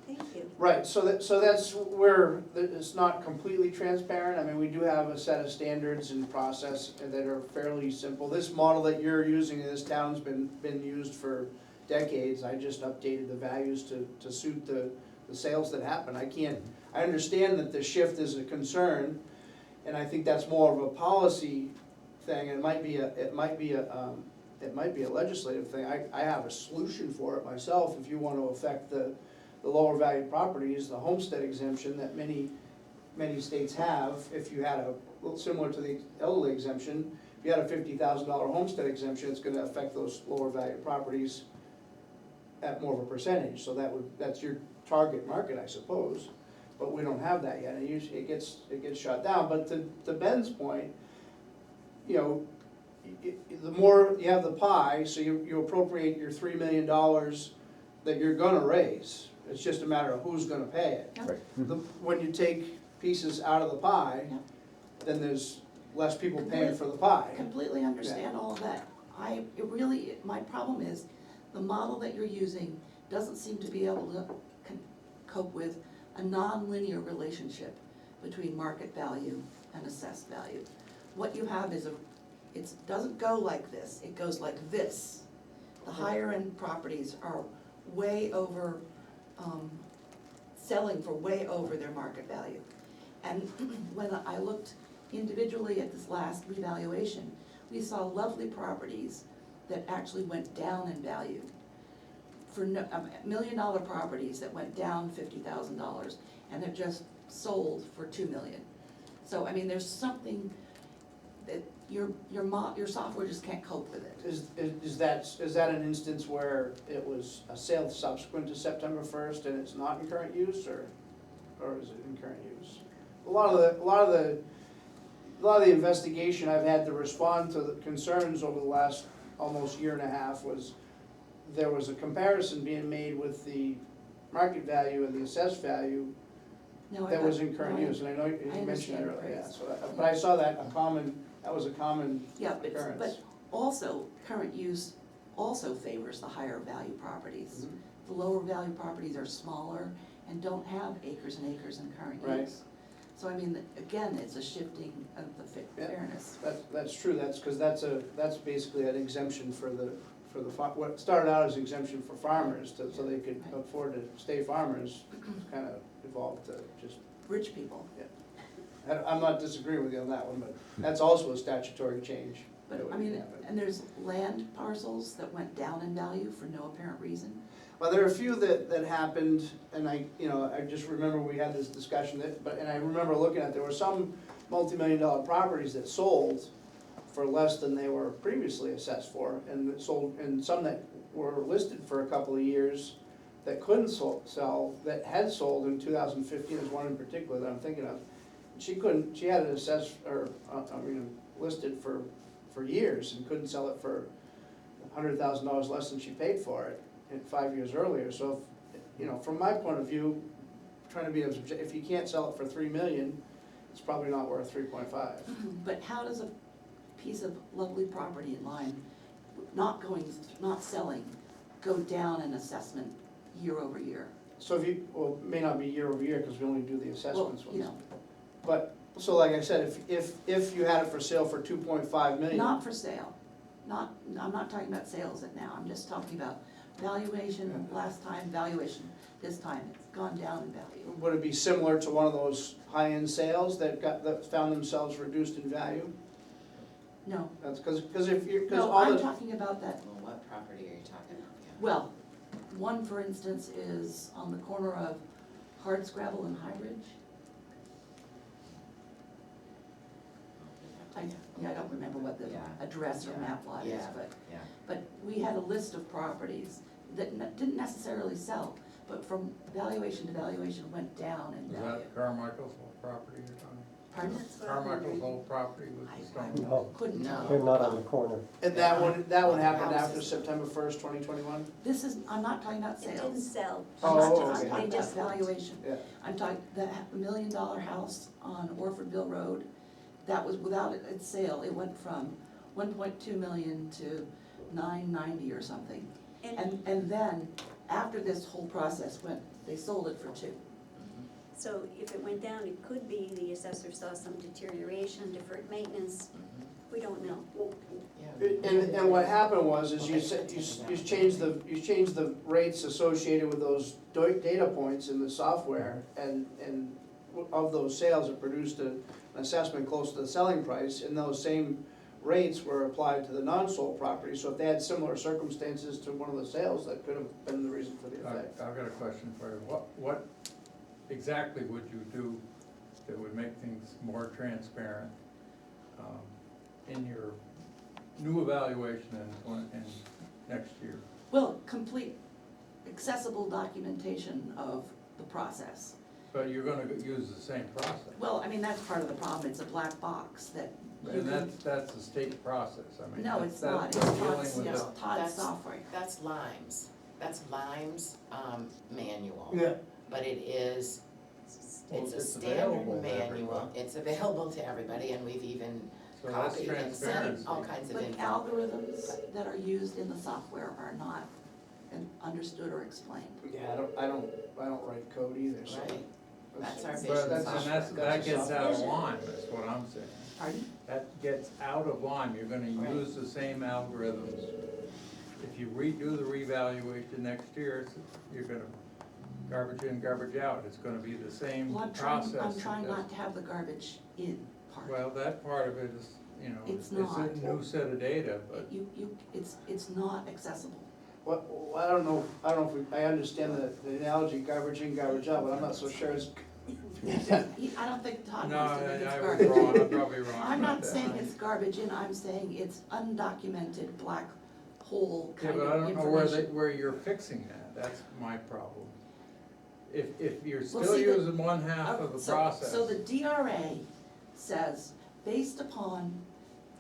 Thank you. Right, so that's where it's not completely transparent. I mean, we do have a set of standards and process that are fairly simple. This model that you're using in this town's been used for decades. I just updated the values to suit the sales that happen. I understand that the shift is a concern, and I think that's more of a policy thing. It might be a legislative thing. I have a solution for it myself. If you want to affect the lower value properties, the homestead exemption that many states have, if you had a little similar to the elderly exemption, if you had a $50,000 homestead exemption, it's gonna affect those lower value properties at more of a percentage, so that's your target market, I suppose. But we don't have that yet, and usually it gets shot down. But to Ben's point, you know, the more you have the pie, so you appropriate your $3 million that you're gonna raise. It's just a matter of who's gonna pay it. Yeah. Right. When you take pieces out of the pie, Yeah. then there's less people paying for the pie. Completely understand all of that. My problem is, the model that you're using doesn't seem to be able to cope with a non-linear relationship between market value and assessed value. What you have is it doesn't go like this, it goes like this. The higher end properties are way over, selling for way over their market value. And when I looked individually at this last revaluation, we saw lovely properties that actually went down in value. For $1 million properties that went down $50,000 and have just sold for $2 million. So, I mean, there's something that your software just can't cope with it. Is that an instance where it was a sale subsequent to September 1st and it's not in current use, or is it in current use? A lot of the investigation I've had to respond to the concerns over the last almost year and a half was, there was a comparison being made with the market value and the assessed value No, I that got- was in current no, I- use, and I know you I mentioned that understand, earlier, yeah, Chris. but I saw that that was a common Yeah, occurrence. but also, current use also favors the higher value properties. Mhm. The lower value properties are smaller and don't have acres and acres in current Right. use. So I mean, again, it's a shifting of the Yeah. fairness. That's true, because that's basically an exemption for what started out as exemption for farmers, so they could Right. afford to stay farmers, kind of evolved to just, Rich people, I'm not disagreeing with you on that one, but that's also a statutory change. but that would I mean, happen. and there's land parcels that went down in value for no apparent reason. Well, there are a few that happened, and I just remember we had this discussion, and I remember looking at, there were some multi-million-dollar properties that sold for less than they were previously assessed for, and that sold, and some that were listed for a couple of years that couldn't sell, that had sold in 2015, there's one in particular that I'm thinking of. She had it assessed, or, listed for years, and couldn't sell it for $100,000 less than she paid for it, 5 years earlier. So, from my point of view, trying to be, if you can't sell it for 3 million, it's probably not worth 3.5. But how does a piece of lovely property in Lyme, not selling, go down in assessment year over year? So if you, well, it may not be year over year, because we only do the Well, assessments you ones. know, But, so like I said, if you had it for sale for 2.5 million. not for sale, I'm not talking about sales now, I'm just talking about valuation, last time, valuation, this time, it's gone down in value. Would it be similar to one of those high-end sales that found themselves reduced in value? No, That's because if you're, because no, all I'm the, talking about that, Well, what property are you talking about? Yeah. well, one, for instance, is on the corner of Hardscrabble and High Ridge. I don't remember what the Yeah. address or Yeah. map lot is, Yeah. but, Yeah. but we had a list of properties that didn't necessarily sell, but from valuation to valuation went down in Is value. that Carmichael's old property you're talking? Pardon? That's what I'm Carmichael's wondering. old property with the stone? No, Couldn't No. tell. they're not on the corner. and that one happened after Houses. September 1st, 2021? This is, I'm not talking about It didn't sales. sell. Oh, I'm okay. talking They about just looked. valuation. Yeah. I'm talking, the $1 million house on Orfordville Road, that was without its sale, it went from 1.2 million to 990 or something. And then, after this whole process went, they sold it for 2. So if it went down, it could be the assessor saw some deterioration, deferred maintenance, we don't know. Yeah. And what happened was, is you changed the rates associated with those data points in the software, and of those sales, it produced an assessment close to the selling price, and those same rates were applied to the non-sold property, so if they had similar circumstances to one of the sales, that could have been the reason for the effect. I've got a question for you. What exactly would you do that would make things more transparent in your new evaluation in next year? Well, complete accessible documentation of the process. But you're gonna use the same process. Well, I mean, that's part of the problem, it's a black box that you And can, that's a state process, I mean. no, it's that's not, it's dealing Todd's, with it's the- Todd's That's- software. That's Lyme's, manual. Yeah. But it is, Well, it's a it's standard available to manual, everybody. it's available to everybody, and we've even So that's copied and sent transparency. all kinds of But info. algorithms that are used in the software are not understood or explained. Yeah, I don't write code either, so. Right. That's our But, vision and software. that gets out of Vision. line, that's what I'm saying. Pardon? That gets out of line, you're gonna Right. use the same algorithms. If you redo the revaluation next year, you're gonna garbage in, garbage out, it's gonna be the same Well, I'm process. trying not to have the garbage in part. Well, that part of it is, you know, It's it's not. a new set of data, but It's not accessible. What, I don't know if I understand the analogy garbage in, garbage out, but I'm not so sure it's. I don't think Todd no, wants to think it's I was garbage. wrong, I'm probably wrong I'm about not that. saying it's garbage in, I'm saying it's undocumented black hole Yeah, kind but I of don't know information. where you're fixing that, that's my problem. If you're Well, still see, the- using one half of the So process. the DRA says, based upon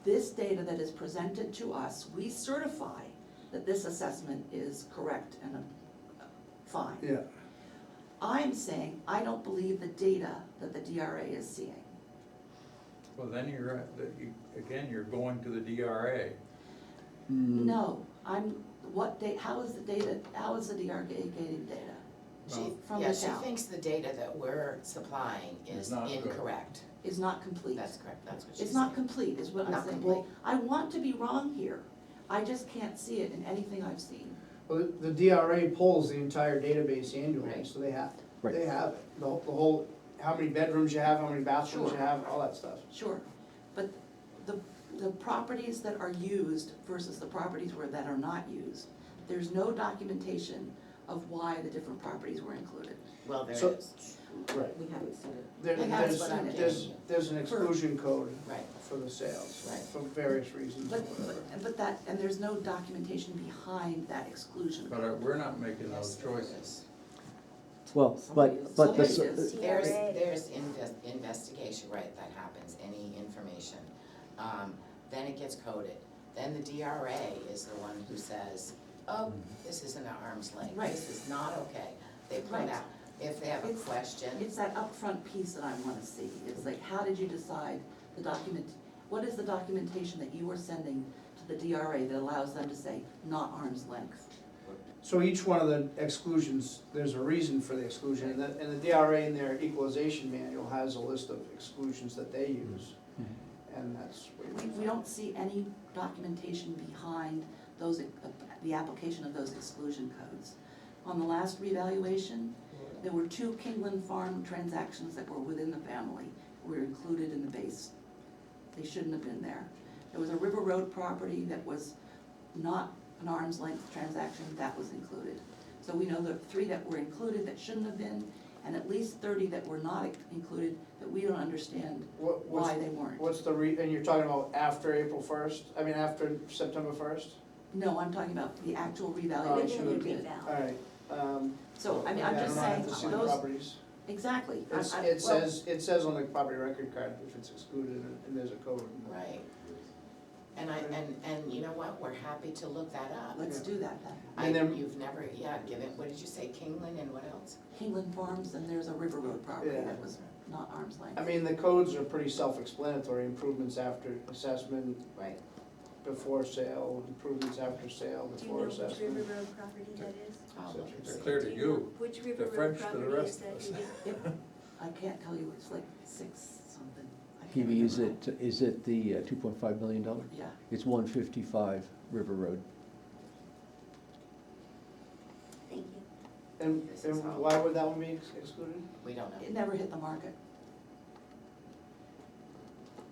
this data that is presented to us, we certify that this assessment is correct and fine. Yeah. I'm saying, I don't believe the data that the DRA is seeing. Well, then again, you're going to the DRA. No, how is the DRA getting data? From the She town. thinks the data that we're supplying Is is not good. incorrect. Is not complete. That's correct, that's what she's saying. It's not complete, is what I'm Not saying. complete. I want to be wrong here, I just can't see it in anything I've seen. Well, the DRA pulls the entire database annually, Right. so they have it. Right. They have it, the whole, how many bedrooms you have, how many bathrooms you Sure. have, all that stuff. Sure, but the properties that are used versus the properties that are not used, there's no documentation of why the different properties were included. Well, there So- is, Right. We haven't seen it. There- I haven't There's, seen it. there's an exclusion code right, for the sales, Right. for various reasons or But, whatever. and there's no documentation behind that exclusion. But we're not making yes, those there choices. is. Well, but Somebody the, is. There's investigation, right, that happens, any information. Then it gets coded. Then the DRA is the one who says, oh, this isn't an arm's length. Right. This is not okay. They put Right. out, if they have a It's- question. It's that upfront piece that I wanna see, it's like, how did you decide the document, what is the documentation that you are sending to the DRA that allows them to say, not arm's length? So each one of the exclusions, there's a reason for the exclusion, and the DRA in their equalization manual has a list of exclusions that they use, and that's what you We don't see any documentation behind those, the application of those exclusion codes. On the last revaluation, there were 2 Kingland Farm transactions that were within the family, were included in the base. They shouldn't have been there. There was a River Road property that was not an arm's length transaction, that was included. So we know the 3 that were included that shouldn't have been, and at least 30 that were not included, that we don't understand why they weren't. What's the and you're talking about after April first, I mean, after September first? No, I'm talking about the actual Oh, revaluation we Within the did. reval. Alright, So, I mean, I'm yeah, just I saying, don't have to see the those, properties. exactly. It says on the property record card if it's excluded and there's a code. Right. And you know what, we're happy to look that up. Let's do that then. And then- You've never, yeah, given, what did you say, Kingland and what else? Kingland Farms, and there's a River Road property Yeah. that was not arm's length. I mean, the codes are pretty self-explanatory, improvements after assessment, Right. before sale, improvements after sale, Do you know before which assessment. River Road property that is? I'll look and They're see. clear to Do know you, which the River Road French to the property rest is of that, us. Judy? I can't tell you, it's like 6 something. I can't PV, remember. is it the $2.5 million? Yeah, It's 155 River Road. Thank you. And This is all- why would that one be excluded? We don't know. it never hit the market.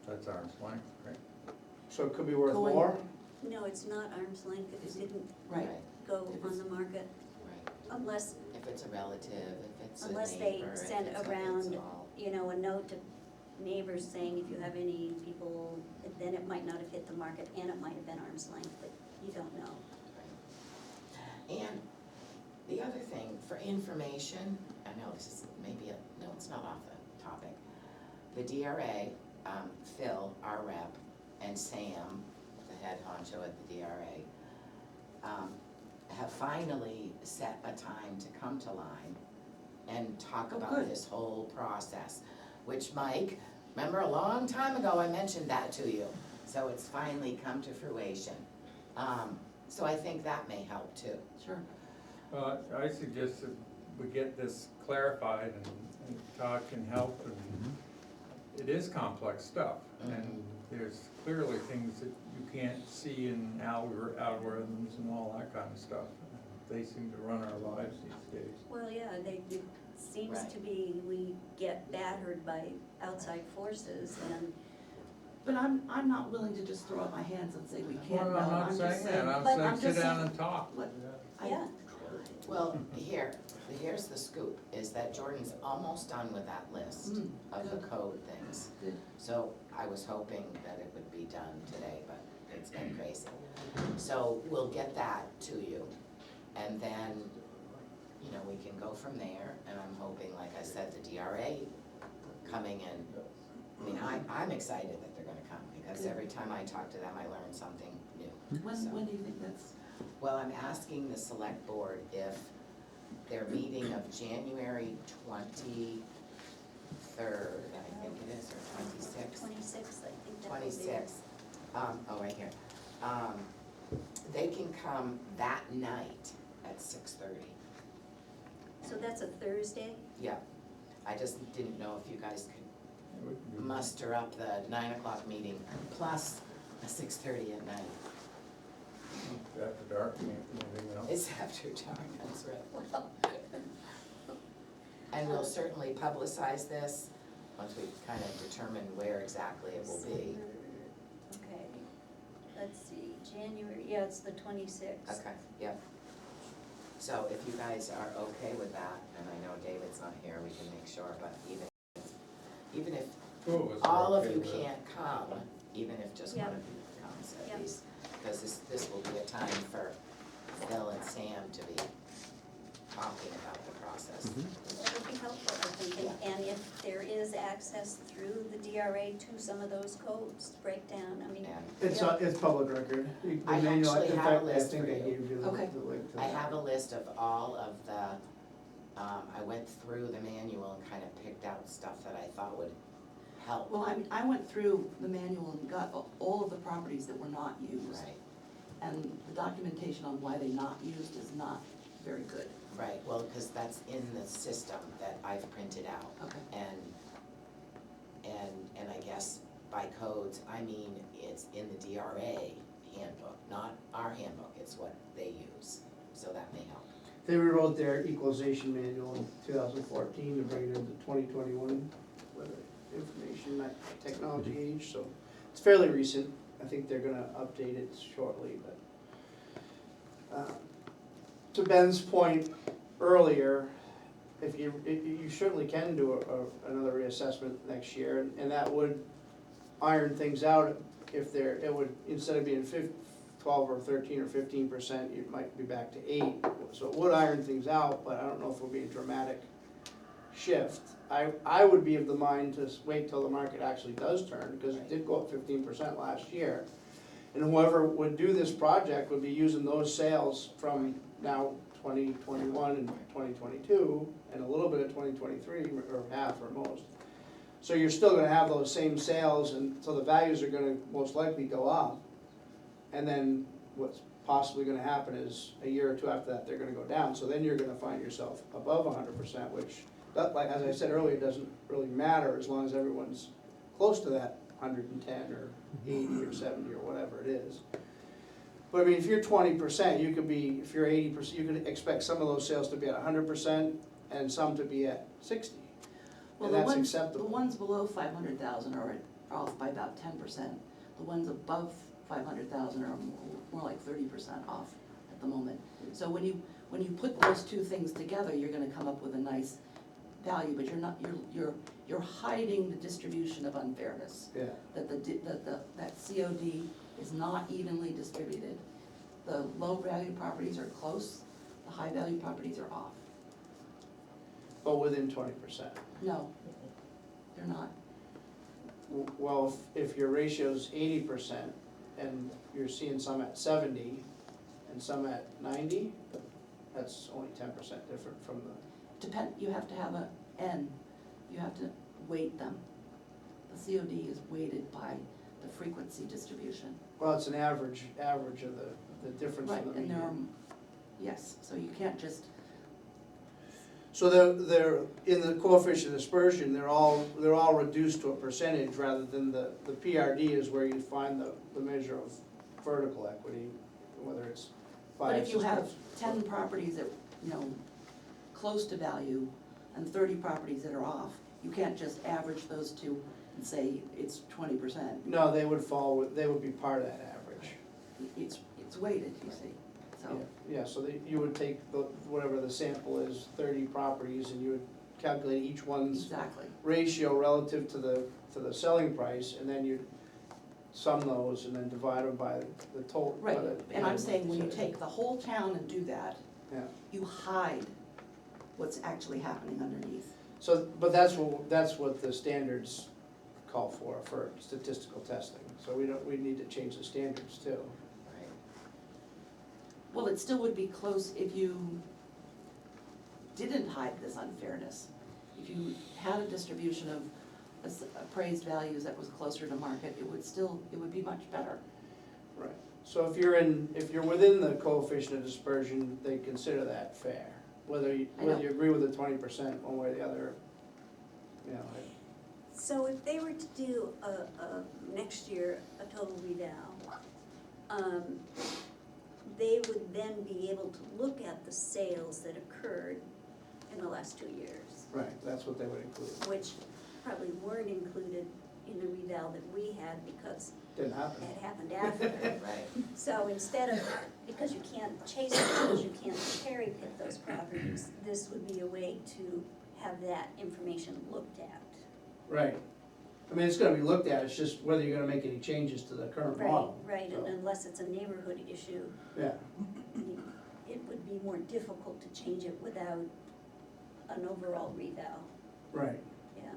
That's arm's length, right? So it could be worth Going- more? No, it's not arm's length, if it didn't Right, go If on it's- the market, Right. unless, If it's a relative, if it's a Unless they neighbor, if send it's around- all. you know, a note to neighbors saying if you have any people, then it might not have hit the market, and it might have been arm's length, but you don't know. And the other thing, for information, I know this is maybe no, it's not off the topic. The DRA, Phil, our rep, and Sam, the head honcho at the DRA, have finally set a time to come to Lyme and talk Oh, about good. this whole process. Which, Mike, remember a long time ago I mentioned that to you, so it's finally come to fruition. So I think that may help too. sure. Well, I suggest that we get this clarified and talk and help, and it is complex stuff. And there's clearly things that you can't see in algorithms and all that kind of stuff. They seem to run our lives these days. Well, yeah, it seems Right. to be, we get battered by outside forces, and But I'm not willing to just throw up my hands and say we can't. Well, I'm No, not just saying that, I'm but saying sit just down saying- and talk. Let- I- yeah, Well, here's the scoop, is that Jordan's almost done with that list Mm, of the good. code things. Good. So I was hoping that it would be done today, but it's been crazy. So we'll get that to you, and then, you know, we can go from there, and I'm hoping, like I said, the DRA coming in. I mean, I'm excited that they're gonna come, because Good. every time I talk to them, I learn something new. So- When do you think that's, Well, I'm asking the select board if their meeting of January 23rd, I think it is, or 26th. 26th, I think that would be. 26th, right here. They can come that night at 6:30. So that's a Thursday? Yeah, I just didn't know if you guys could It would be- muster up the 9 o'clock meeting plus a 6:30 at night. After dark, anything else? It's after dark, that's right. And we'll certainly publicize this once we kind of determine where exactly it will be. Okay, let's see, January, yeah, it's the 26th. Okay, yep. So if you guys are okay with that, and I know David's not here, we can make sure, but even if Two of us are all of okay you with it. can't come, even if just one Yep. of you comes at Yep. least, because this will be a time for Phil and Sam to be talking about the process. That would be helpful, I think, and if there is access through the DRA to some of those codes, breakdown, I mean, And It's public record. The I manual, actually in have a fact, I list think for I you. gave you Okay. the link to I that. have a list of all of the I went through the manual and kind of picked out stuff that I thought would help. Well, I went through the manual and got all of the properties that were not used. Right, And the documentation on why they're not used is not very good. right, well, because that's in the system that I've printed out. Okay. And I guess by codes, I mean, it's in the DRA handbook, not our handbook, it's what they use, so that may help. They rewrote their equalization manual in 2014 to bring it into 2021 with the information technology age, so it's fairly recent. I think they're gonna update it shortly, but to Ben's point earlier, if you certainly can do another reassessment next year, and that would iron things out. If it would, instead of being 12 or 13 or 15%, it might be back to 8. So it would iron things out, but I don't know if it would be a dramatic shift. I would be of the mind to wait till the market actually does turn, because it did go up 15% last year. And whoever would do this project would be using those sales from now 2021 and 2022, and a little bit of 2023, or half or most. So you're still gonna have those same sales, and so the values are gonna most likely go up. And then what's possibly gonna happen is a year or two after that, they're gonna go down. So then you're gonna find yourself above 100%, which, like, as I said earlier, doesn't really matter as long as everyone's close to that 110 or 80 or 70 or whatever it is. But I mean, if you're 20%, you could be, if you're 80%, you could expect some of those sales to be at 100% and some to be at 60. Well, And the that's ones, acceptable. the ones below 500,000 are off by about 10%. The ones above 500,000 are more like 30% off at the moment. So when you put those two things together, you're gonna come up with a nice value, but you're hiding the distribution of unfairness. Yeah. That COD is not evenly distributed. The low value properties are close, the high value properties are off. But within 20%. No, they're not. Well, if your ratio's 80% and you're seeing some at 70 and some at 90, that's only 10% different from the, You have to have a N, you have to weight them. The COD is weighted by the frequency distribution. well, it's an average of the difference Right, from the and there are, median. yes, so you can't just, So they're, in the coefficient of dispersion, they're all reduced to a percentage rather than the PRD is where you find the measure of vertical equity, whether it's 5, but if you 6, have 10 properties that, close to value and 30 properties that are off, you can't just average those two and say it's 20%. No, they would be part of that average. It's weighted, you see, so. Yeah, so you would take whatever the sample is, 30 properties, and you would calculate each one's Exactly. ratio relative to the selling price, and then you'd sum those and then divide them by the total. Right, and I'm saying when you take the whole town and do that, Yeah, you hide what's actually happening underneath. so, but that's what the standards call for statistical testing, so we need to change the standards too. Right. Well, it still would be close if you didn't hide this unfairness. If you had a distribution of appraised values that was closer to market, it would be much better. Right, so if you're within the coefficient of dispersion, they consider that fair. Whether you agree with the 20% one way or the other, So if they were to do next year, a total reval, they would then be able to look at the sales that occurred in the last 2 years, right, that's what they would include. which probably weren't included in the reval that we had because Didn't happen. it happened after. Right. So instead of, because you can't chase it, because you can't cherry pick those properties, this would be a way to have that information looked at. Right, I mean, it's gonna be looked at, it's just whether you're gonna make any changes to the current model. Right, and so, unless it's a neighborhood issue, Yeah, it would be more difficult to change it without an overall reval, right, yeah.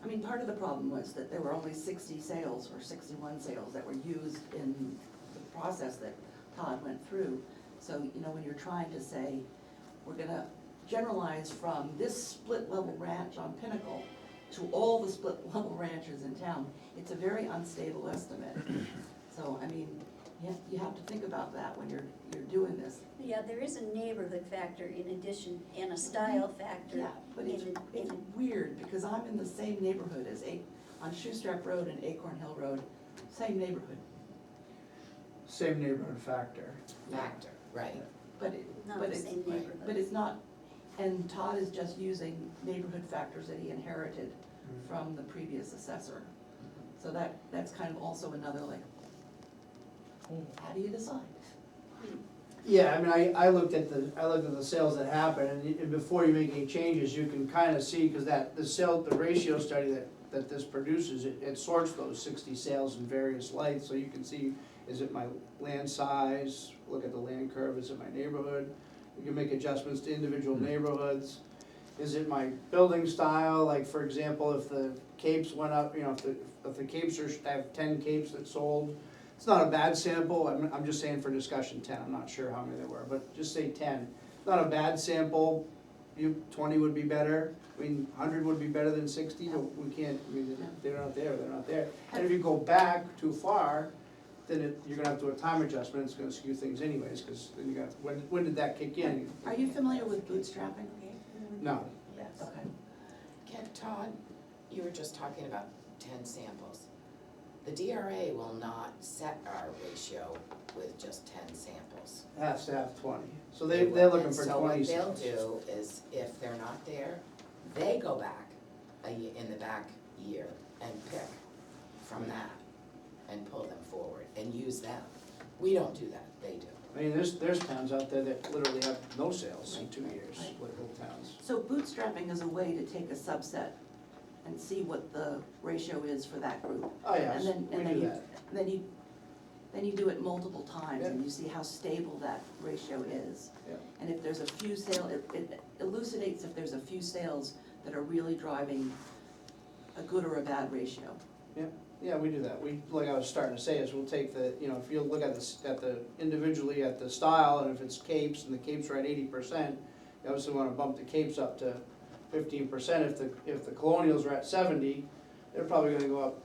I mean, part of the problem was that there were only 60 sales or 61 sales that were used in the process that Todd went through. So, when you're trying to say, we're gonna generalize from this split level ranch on Pinnacle to all the split level ranches in town, it's a very unstable estimate. So, I mean, you have to think about that when you're doing this. Yeah, there is a neighborhood factor in addition, and a style factor. Yeah, but it's weird, because I'm in the same neighborhood as on Shoestrap Road and Acorn Hill Road, same neighborhood. Same neighborhood factor. Factor, right. But Not the it's, same neighborhood. but it's not, and Todd is just using neighborhood factors that he inherited from the previous assessor. So that's kind of also another like, how do you decide? Yeah, I mean, I looked at the sales that happened, and before you make any changes, you can kind of see, because the ratio study that this produces, it sorts those 60 sales in various lights, so you can see, is it my land size, look at the land curve, is it my neighborhood? You can make adjustments to individual neighborhoods. Is it my building style, like, for example, if the capes went up, you know, if the capes have 10 capes that sold, it's not a bad sample, I'm just saying for discussion 10, I'm not sure how many there were, but just say 10. Not a bad sample, 20 would be better, I mean, 100 would be better than 60, but we can't, I mean, they're not there, they're not there. And if you go back too far, then you're gonna have to do a time adjustment, it's gonna skew things anyways, because then you got, when did that kick in? Are you familiar with bootstrapping? No. Yes. Okay. Todd, you were just talking about 10 samples. The DRA will not set our ratio with just 10 samples. It has to have 20, so They they're will. looking And for so 20 what sales. they'll do is, if they're not there, they go back in the back year and pick from that and pull them forward and use them. We don't do that, they do. I mean, there's towns out there that literally have no sales in 2 years, Right. like little towns. So bootstrapping is a way to take a subset and see what the ratio is for that group. Oh, yes, And we then do you, that. then you do it multiple times and Yeah. you see how stable that ratio is. Yeah. And if there's a few it elucidates if there's a few sales that are really driving a good or a bad ratio. Yeah, we do that. Like I was starting to say, is we'll take if you look at individually at the style, and if it's capes, and the capes are at 80%, you obviously wanna bump the capes up to 15%. If the colonials are at 70, they're probably gonna go up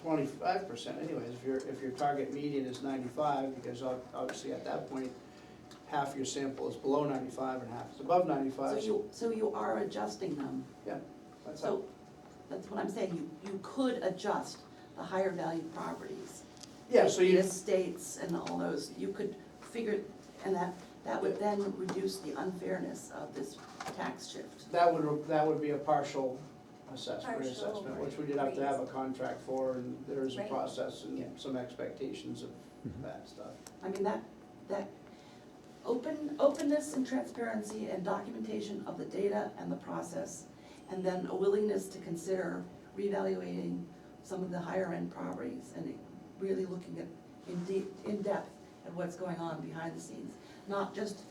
25% anyways, if your target median is 95, because obviously at that point, half your sample is below 95 and half is above 95. So you are adjusting them. That's how, So that's what I'm saying, you could adjust the higher value properties. yeah, so The you, estates and all those, you could figure, and that would then reduce the unfairness of this tax shift. that would be a partial assessment, Partial, reassessment, which we did have to have a contract for, and there is a Right. process Yeah. and some expectations of that stuff. I mean, that openness and transparency and documentation of the data and the process, and then a willingness to consider reevaluating some of the higher end properties and really looking at in depth at what's going on behind the scenes. Not just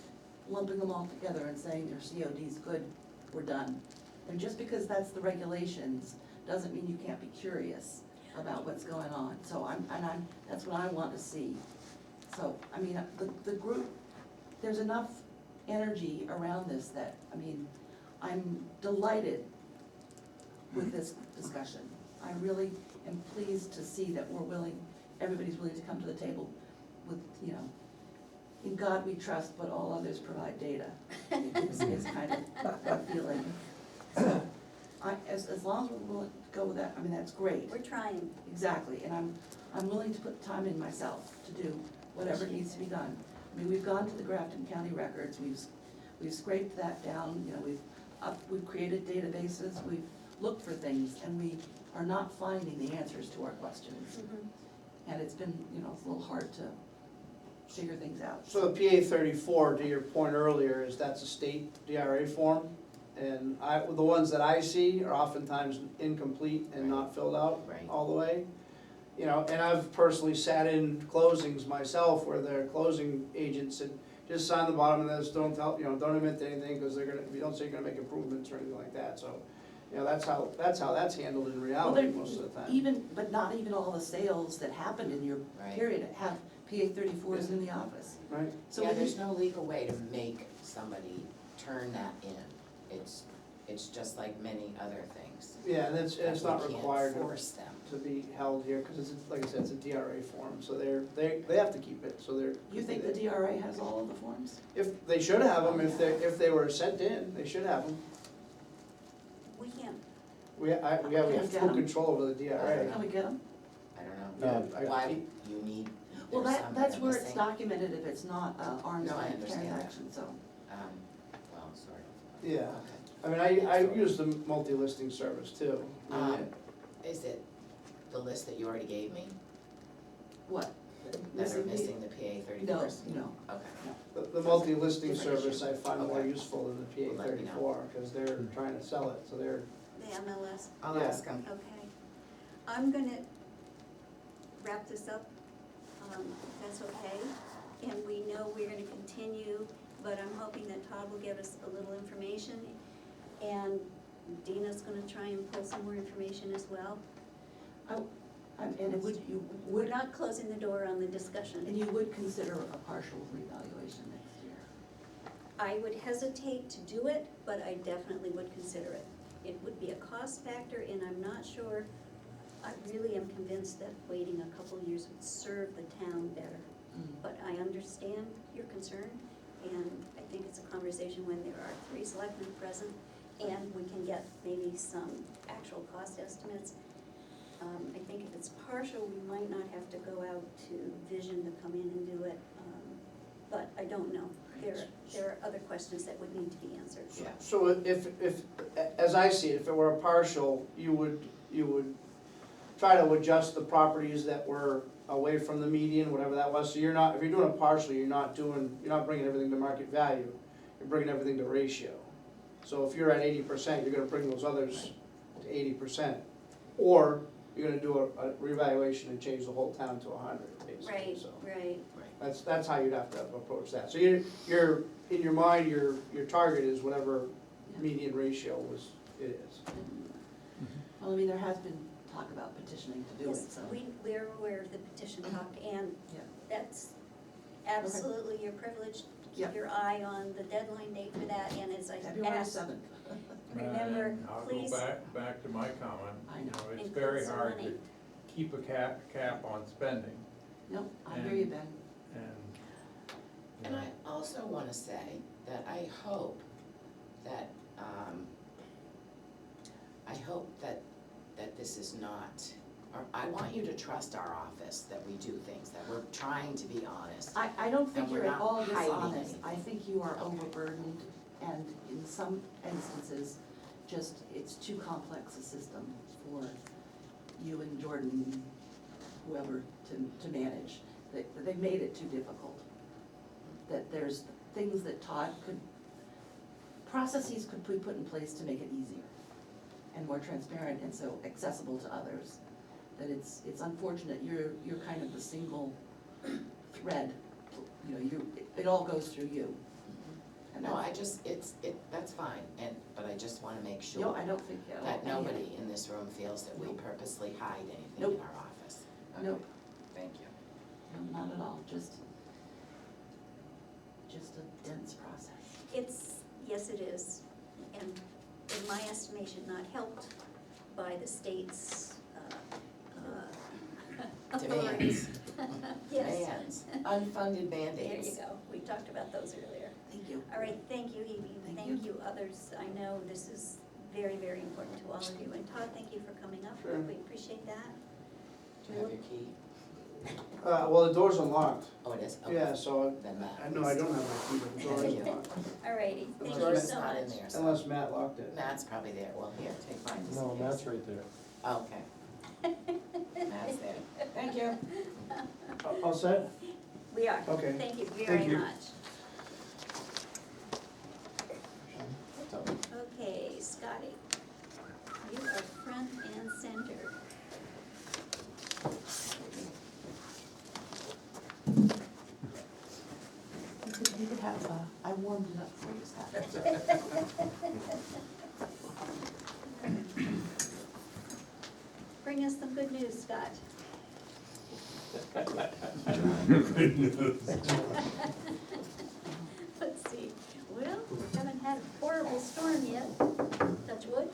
lumping them all together and saying their COD's good, we're done. And just because that's the regulations, doesn't mean you can't be curious about what's going on. So that's what I want to see. So, I mean, the group, there's enough energy around this that, I mean, I'm delighted with this discussion. I really am pleased to see that everybody's willing to come to the table with, in God we trust, but all others provide data. It's kind of that feeling. So, as long as we're willing to go with that, I mean, that's great. We're trying. Exactly, and I'm willing to put time in myself to do whatever needs to be done. I mean, we've gone to the Grafton County records, we've scraped that down, we've created databases, we've looked for things, and we are not finding the answers to our questions. And it's been, it's a little hard to figure things out. So the PA 34, to your point earlier, that's a state DRA form, and the ones that I see are oftentimes incomplete and not filled out Right. all the way. And I've personally sat in closings myself where their closing agent said, just sign the bottom of this, don't admit to anything, because if you don't say you're gonna make improvements or anything like that, so, that's how that's handled in reality most of the time. But not even all the sales that happened in your Right. period have PA 34s in the office. Right? So Yeah, when there's you- no legal way to make somebody turn that in. It's just like many other things. Yeah, and it's that not we can't required force them. to be held here, because it's, like I said, it's a DRA form, so they have to keep it, so they're. You think the DRA has all of the forms? If, they should have them, if they were sent in, they should have them. We can't, We have Can we get full 'em? control over the DRA. Can we get them? I don't know, Yeah, why you need, Well, there's some that's that are where it's missing. documented if it's not arm's No, I length understand that. transaction, so. Well, sort of. Yeah, Okay. I mean, I use the multi-listing service too. Is it the list that you already gave me, What? that are Missing the- missing the PA No, 34s? no. Okay, The multi-listing Different service I find more Okay. useful than the Well, PA let me know. 34, because they're trying to sell it, so they're, the MLS, I'll Yeah. ask them. okay. I'm gonna wrap this up, if that's okay. And we know we're gonna continue, but I'm hoping that Todd will give us a little information. And Dina's gonna try and pull some more information as well. And it would, you We're would, not closing the door on the discussion. and you would consider a partial revaluation next year? I would hesitate to do it, but I definitely would consider it. It would be a cost factor, and I'm not sure, I really am convinced that waiting a couple of years would serve the town better. But I understand your concern, and I think it's a conversation when there are 3 selectmen present, and we can get maybe some actual cost estimates. I think if it's partial, we might not have to go out to Vision to come in and do it, but I don't know. There are other questions that would need to be answered. Yeah. so if, as I see it, if it were a partial, you would try to adjust the properties that were away from the median, whatever that was, so you're not, if you're doing a partial, you're not bringing everything to market value, you're bringing everything to ratio. So if you're at 80%, you're gonna bring those others to 80%, or you're gonna do a revaluation and change the whole town to 100, basically, Right, so. right. That's how you'd have to approach that. So you're, in your mind, your target is whatever median ratio it is. Well, I mean, there has been talk about petitioning to do it, Yes, so. we're aware of the petition talk, and Yeah. that's absolutely your privilege. Yeah. Keep your eye on the deadline date for that, and as I February asked, 7th. remember, And I'll please, go back to my comment, I you know. know, it's include very some hard money. to keep a cap on spending, Nope, I hear you, Ben. and, you And know, I also wanna say that I hope that, that this is not, or I want you to trust our office, that we do things, that we're trying to be honest. I don't think And we're you're at not all hiding dishonest. anything. I think you are Okay. overburdened, and in some instances, just, it's too complex a system for you and Jordan, whoever, to manage. They've made it too difficult. That there's things that processes could be put in place to make it easier and more transparent and so accessible to others. That it's unfortunate, you're kind of the single thread, you know, it all goes through you. And No, that's- that's fine, but I just wanna make No, sure I don't think at all. that nobody in this room feels that we purposely hide anything in Nope. our office. Nope. Okay, thank you. No, not at all, just a dense process. yes, it is, and in my estimation, not helped by the state's, Demands. Yes. Demands, unfunded There mandates. you go, we talked about those earlier. Thank you. All right, thank you, Evie, Thank thank you others, I know this is very, very important to all of you, and Todd, thank you for coming up, Sure. we appreciate that. Do you have your key? Well, the door's unlocked, Oh, it is? Okay. yeah, so, Then that. I know I don't have my key, but the door is locked, All righty, thank Unless you It's so not in much. there, so. unless Matt locked it. Matt's probably there, well, here, take mine. just No, in Matt's case. right there. Oh, okay, Matt's there, thank you. All set? We are, Okay. thank you very Thank you. much. Okay, Scotty, you are front and center. You could have, I warmed it up for you, Scott. Bring us some good news, Scott. Let's see, well, Haven't had a horrible storm yet, touch wood.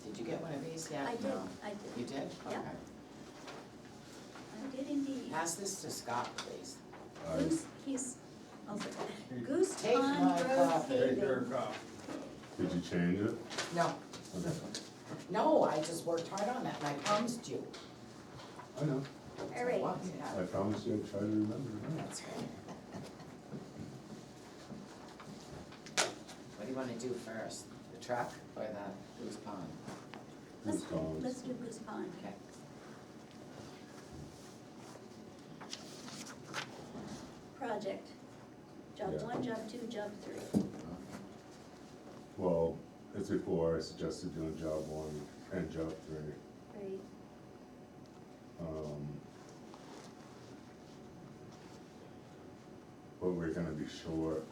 Did you get one of these yet? I did, No. I did. You did? Yeah. Okay. I did indeed. Pass this to Scott, please. Goose, he's, Goose Take Pond my Road copy. Take your paving. copy. Did you change it? No, Okay. no, I just worked hard on that and I promised you. I know. All right. I promise you I'd try to remember. That's right. What do you wanna do first? The truck or the Goose Pond? Let's, Goose Pond. let's do Goose Pond. Okay. Project, job Yeah. one, job two, job three. Well, as before, I suggested doing job one and job three. Right, But we're gonna be short.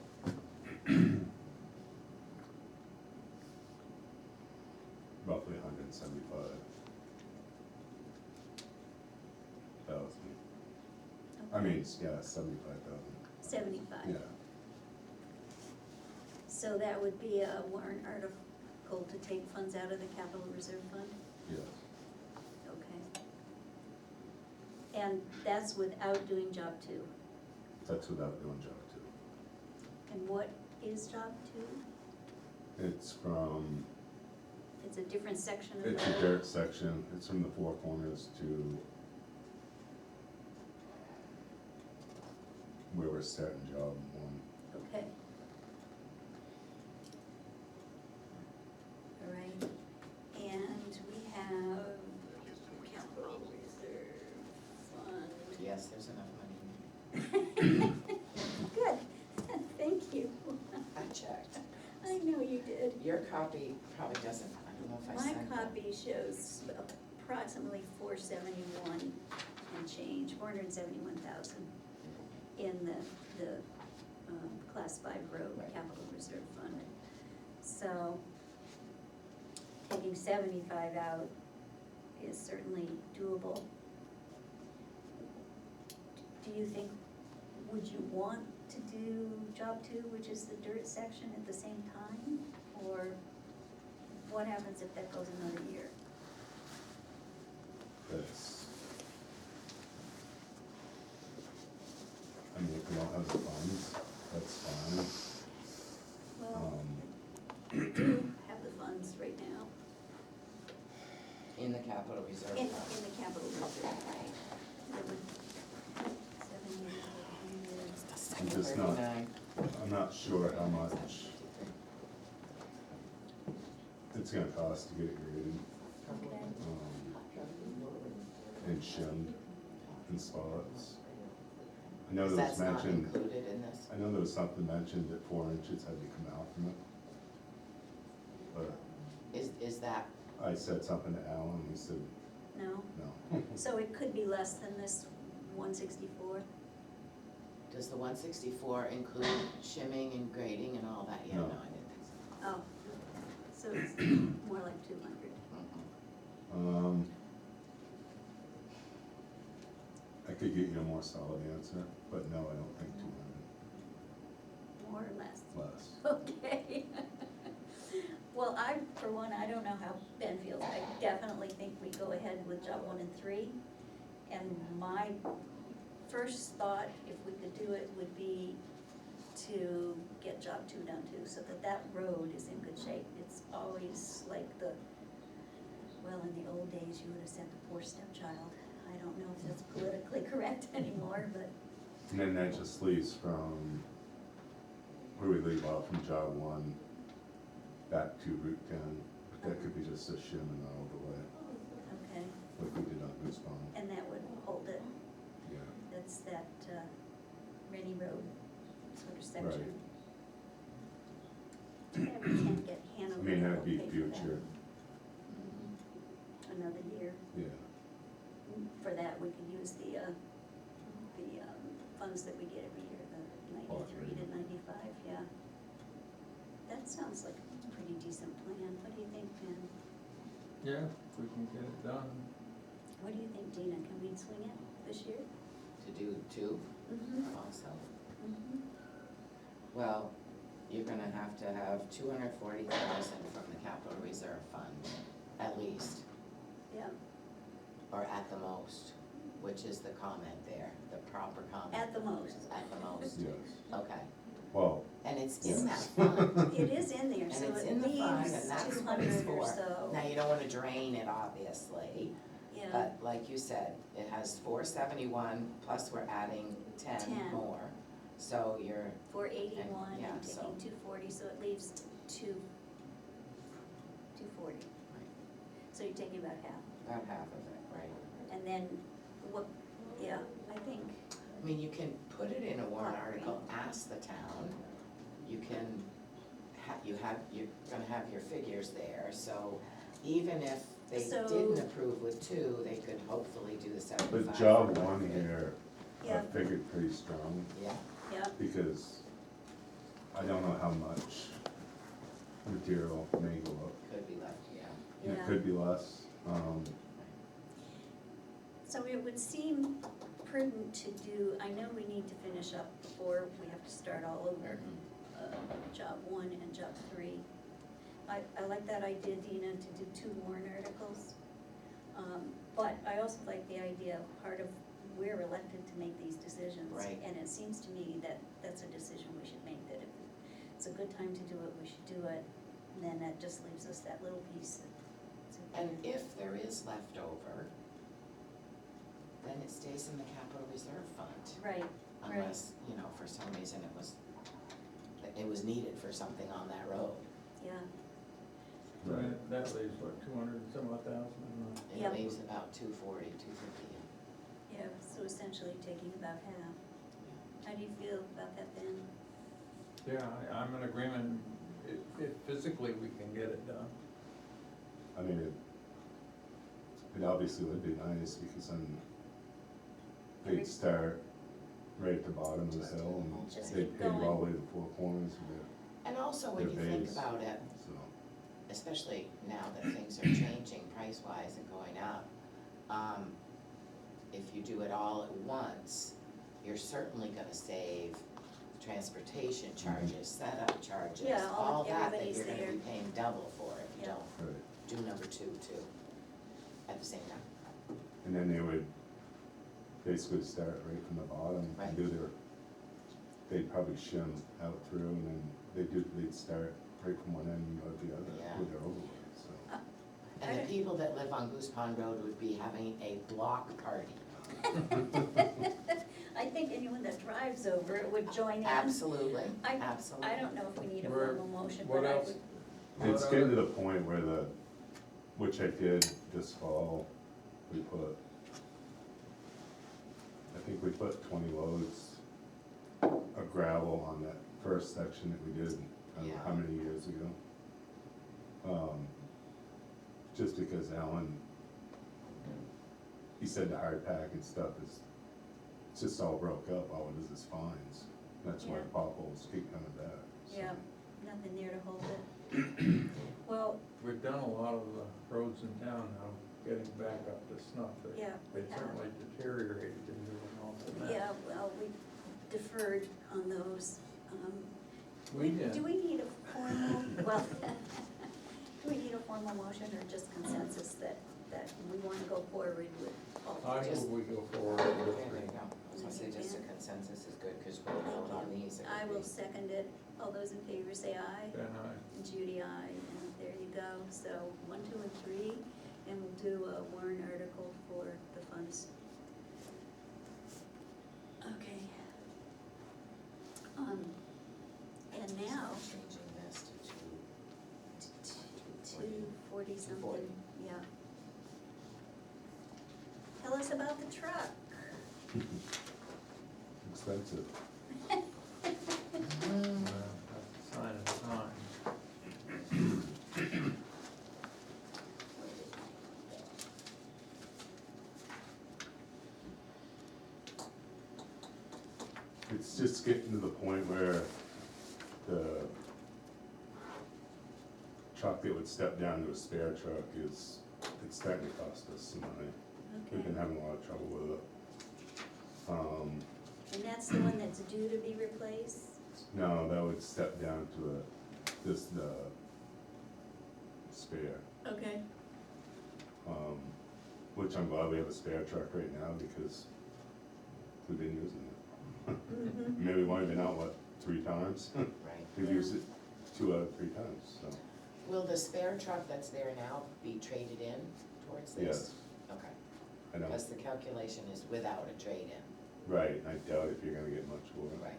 Roughly 175,000. I mean, yeah, 75,000. 75. Yeah, So that would be a warrant article to take funds out of the capital reserve fund? yes, Okay. And that's without doing job two. that's without doing job two. And what is job two? It's from, It's a different section of the. it's a dirt section, it's from the Four Corners to where we're starting job one. Okay. All right, and we have capital reserve fund. Yes, there's enough money. Good, thank you. I checked. I know you did. Your copy probably doesn't, I don't know if I My sent it. copy shows approximately 471 and change, 471,000 in the class 5 road Right. capital reserve fund. So taking 75 out is certainly doable. Do you think, would you want to do job two, which is the dirt section, at the same time? Or what happens if that goes another year? That's, I mean, if we don't have the funds, that's fine. Well, we do have the funds right now In the capital reserve in fund. the capital reserve, right? There would- 7, 8, 100. I'm just not, 39. I'm not sure how much it's gonna cost to get it graded, Okay. and shimmed in spots. I know there was That's not mentioned, included in this. I know there was something mentioned that 4 inches had to come out from it. But Is that, I said something to Alan, he said, No? no. So it could be less than this 164? does the 164 include shimming and grading and all that? Yeah, no, No. I didn't think so. Oh, so it's more like 200. Mm-mm. I could get you a more solid answer, but no, I don't think 200, More or less? less. Okay. Well, for one, I don't know how Ben feels. I definitely think we go ahead with job 1 and 3. And my first thought, if we could do it, would be to get job 2 done too, so that that road is in good shape. It's always like well, in the old days, you would have said the poor stepchild. I don't know if that's politically correct anymore, but, And then that just leaves from, where we leave off from job 1 back to Route 10. But that could be just a shim and all the way, okay. like we did on Goose Pond. And that would hold it. Yeah, That's that rainy road sort of section. Yeah, we can't get I Hanover. mean, that'd be will pay for that future, Another year. yeah. For that, we could use the funds that we get every year, the 93 to 95, yeah. That sounds like a pretty decent plan. What do you think, Ben? Yeah, if we can get it done. What do you think, Dina? Can we swing it this year? To do 2 Mm-hmm. also. Mhm. Well, you're gonna have to have 240,000 from the capital reserve fund, at least, Yeah, or at the most, which is the comment there, the proper comment. at the most. At the most, Yes, okay, well, and it's in that yes. fund, It is in there, and so it's it in the fund, leaves and that's two what it's hundred or for. so. Now, you don't wanna drain it, obviously, Yeah, but like you said, it has 471, plus we're adding 10 10. more, so you're, 481 yeah, and so- taking 240, so it leaves 240. So you're taking about half. about half of it, right? And then what, yeah, I think, I mean, you can put it in a warrant article, ask the town, you can you're gonna have your figures there, so even if they So- didn't approve with 2, they could hopefully do the 75. But job one here, I Yeah. figured pretty strong, Yeah, yeah, because I don't know how much material may go up. could be left, yeah. And yeah. it could be less, So it would seem prudent to do, I know we need to finish up before we have to start all over, job 1 and job 3. I like that idea, Dina, to do 2 warrant articles. But I also like the idea of part of, we're elected to make these decisions. Right. And it seems to me that that's a decision we should make, that if it's a good time to do it, we should do it. And then that just leaves us that little piece that's And if there is leftover, then it stays in the capital reserve fund. right, Unless, for some reason it was needed for something on that road. yeah, right, That leaves, what, 200 and some odd thousand? It Yep. leaves about 240, 250. yeah, so essentially taking about half. How do you feel about that, Ben? Yeah, I'm in agreement, if physically we can get it done. I mean, it obviously would be nice, because then Every- they'd start right at the bottom of the hill, and Just they'd keep pave all going. the way to the 4 corners of it, And also when you Their think base. about it, so. especially now that things are changing price-wise and going up, if you do it all at once, you're certainly gonna save transportation charges, setup charges, Yeah, all that everybody's you're gonna be there. paying double for if you Yeah. don't Right, do number 2 too, at the same time. and then they would basically start right from the bottom Right. and do they'd probably shim out through, and then they'd start right from one end and go to the other Yeah. with their overlay, so. And the people that live on Goose Pond Road would be having a block party. I think anyone that drives over it would join in. Absolutely, I- absolutely. I don't know if we need a Where- formal motion, what but I else? would, It's getting to the point where which I did this fall, we put, I think we put 20 loads of gravel on that first section that we did, I don't know Yeah. how many years ago. Just because Alan, he said the hard pack and stuff it's just all broke up, all it is fines. That's why Yeah. potholes keep coming back. so. yeah, nothing there to hold it. Well, We've done a lot of the roads in town now, getting back up to snuff. yeah, we They have. certainly deteriorated in doing all of that. Yeah, well, we deferred on those. We did. Do we need a formal, well, do we need a formal motion or just consensus that we want to go forward with all I of move this? we go forward There with you three. go. I was gonna say just a consensus is good, cause we'll vote on these. It I would will be- second it. All those in favor say aye. Then I, Judy, aye, and there you go. So 1, 2, and 3, and we'll do a warrant article for the funds. Okay. And now, Changing this to 240 something, 240. yeah. Tell us about the truck. Expensive. have to sign a sign. It's just getting to the point where the truck that would step down to a spare truck it's starting to cost us some money. We've Okay. been having a lot of trouble with it. And that's the one that's due to be replaced? No, that would step down to just the spare, Okay. which I'm glad we have a spare truck right now because we've been using it. Mhm. Maybe we've only been out, what, 3 times? Right. We've used it 2 out of 3 times, so, Will the spare truck that's there now be traded in towards this? yes, Okay, I know, because the calculation is without a trade-in, right, I doubt if you're gonna get much for it. right?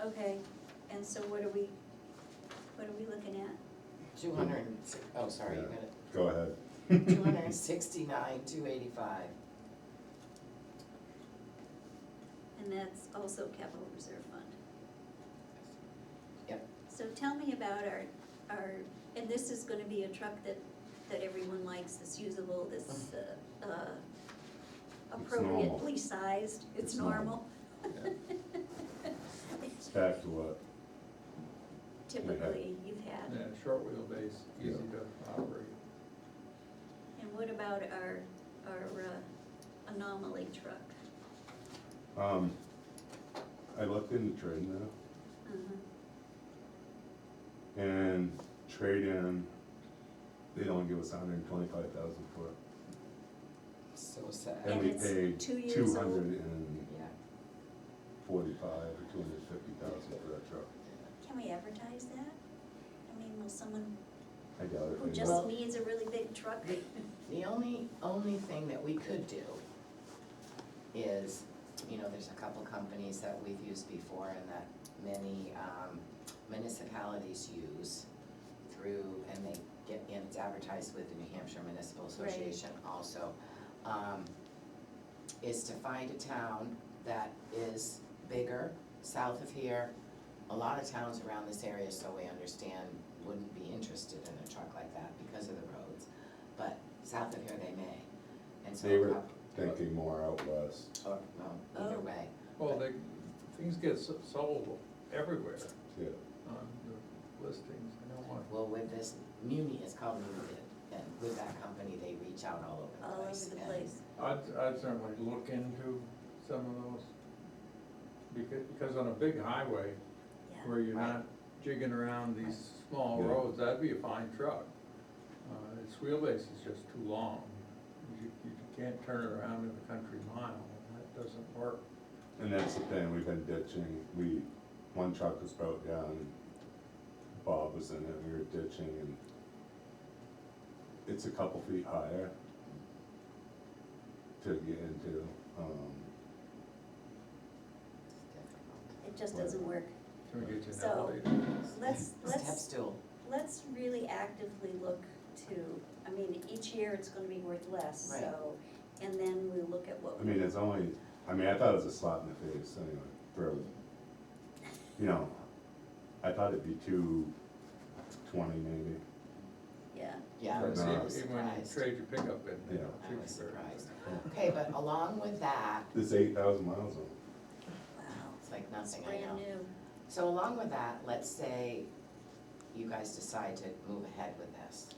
Okay, and so what are we looking at? 200, oh, sorry, you Yeah. got it. Go ahead. 269,285. And that's also capital reserve fund. Yep. So tell me about our, and this is gonna be a truck that everyone likes, that's usable, that's appropriately sized, it's It's normal. normal. It's back to what, Typically you've had. Yeah, short wheelbase, easy to operate. And what about our anomaly truck? I looked into trading that, Uh-huh. and trade-in, they don't give us 125,000 for it. So sad. And And we it's paid 2 years old? 245 or 250,000 for that truck. Can we advertise that? I mean, will someone I doubt it. who they just will. needs a really big truck? The only thing that we could do is, there's a couple companies that we've used before and that many municipalities use through, and they get, and it's advertised with the New Hampshire Municipal Association also, is to find a town that is bigger, south of here. A lot of towns around this area, so we understand, wouldn't be interested in a truck like that because of the roads, but south of here they may. And so, They were thinking more out west, or, well, either Oh. way. Well, things get sold everywhere yeah. on the listings, I know one. Well, with this Muni, it's called Muni, and with that company, they reach out all over All the place. over the and- place. I'd certainly look into some of those, because on a big highway, Yeah. where you're Right. not jigging around these small Yeah. roads, that'd be a fine truck. Its wheelbase is just too long. You can't turn it around in a country mile, that doesn't work. And that's the thing, we've been ditching, one truck was broke down, and Bob was in it, we were ditching, and it's a couple feet higher to get into, It just doesn't work. Can we get you an So- elevator? Let's Step stool. let's really actively look to, I mean, each year it's gonna be worth less, Right. so, and then we'll look at what I we. mean, it's only, I thought it was a slap in the face, anyway, for, I thought it'd be 220 maybe, Yeah, Yeah, I But was no. really Even when you surprised. trade your pickup in, Yeah. I was surprised. Yeah. Okay, but along with that, There's 8,000 miles on it. wow, it's like it's nothing, I brand know. new. So along with that, let's say you guys decide to move ahead with this.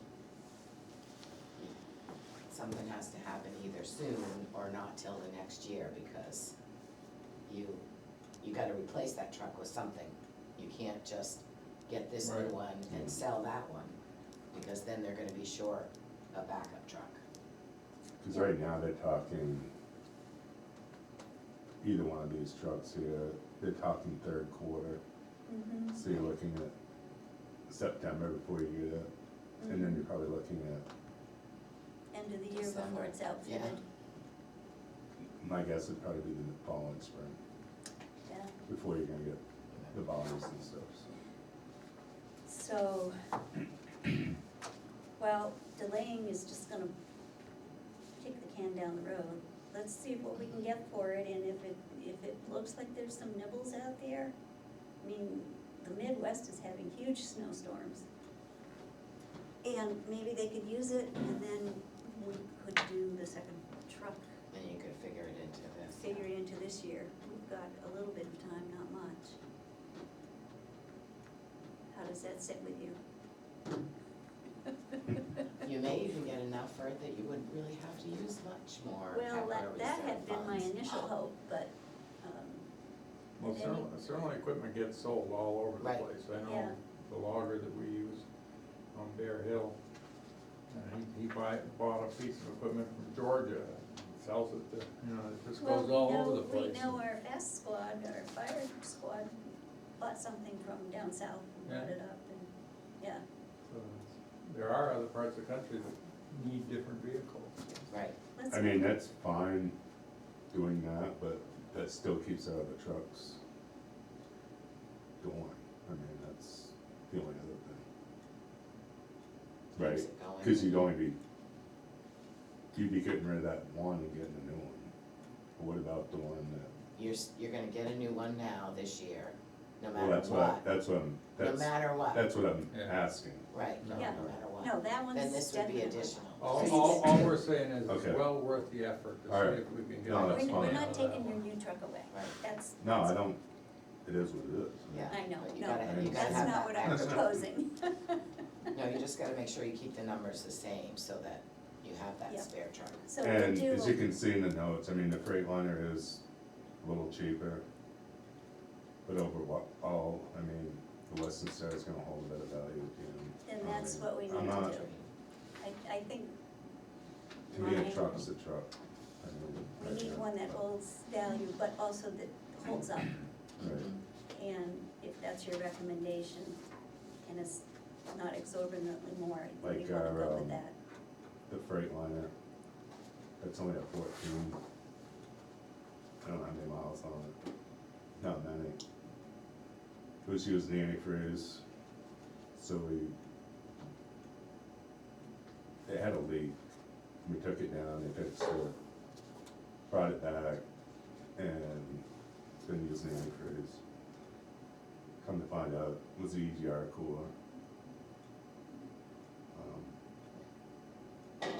Something has to happen either soon or not till the next year, because you gotta replace that truck with something. You can't just get this new Right. one and sell that one, because then they're gonna be short a backup truck. Cause right now they're talking, either one of these trucks here, they're talking third quarter, Mhm. so you're looking at September before you get it, and then you're probably looking at, End of the year December. before it's outfitted, my guess would probably be the following spring, yeah. before you're gonna get the bodies and stuff, so. So, well, delaying is just gonna kick the can down the road. Let's see what we can get for it, and if it looks like there's some nibbles out there, I mean, the Midwest is having huge snowstorms. And maybe they could use it, and then we could do the second truck, And you could figure it into this. figure it into this year. We've got a little bit of time, not much. How does that sit with you? You may even get enough for it that you wouldn't really have to use much more Well, capital that reserve had been my funds. initial hope, but, Well, Any- certainly equipment gets sold all over the Right. place. I Yeah. know the logger that we use on Bear Hill, he bought a piece of equipment from Georgia, sells it to, you know, it just well, goes all over the we place. know our fast squad, our fire squad bought something from down south and brought Yeah. it up, and, yeah, So there are other parts of the country that need different vehicles. Right, let's. I mean, that's fine doing that, but that still keeps out of the trucks going. I mean, that's the only other thing. Right, keeps it going. cause you'd be getting rid of that one and getting a new one. But what about the one that, You're gonna get a new one now this year, no well, matter that's what, that's what I'm, no matter what, that's what I'm Yeah. asking. right, no Yeah. matter what. No, that one's Then this would be definitely. additional. All we're saying is it's Okay. well worth the effort to All see right. if we can get. No, it. that's We're fine. not taking your new truck away, Right. that's. No, I that's- don't, it is what it is. Yeah. I know, But you no, gotta- you gotta that's have not that what I'm extra. proposing. No, you just gotta make sure you keep the numbers the same so that you have that Yeah. spare truck. So we And do, as you can see in the notes, I mean, the Freightliner is a little cheaper. But overall, I mean, the Western Star is gonna hold a bit of value at the end. and that's what we need I'm to not- do. I think To me, a mine- truck's a truck. I mean, we right need now. one that holds value, but also that holds up. Right, And if that's your recommendation, and it's not exorbitantly more, then you Like wanna go our, with that. the Freightliner, that's only a 14. I don't know how many miles on it, not many. It was using antifreeze, so it had a leak. We took it down, they fixed it, brought it back, and it's been using antifreeze. Come to find out, it was the EGR cooler.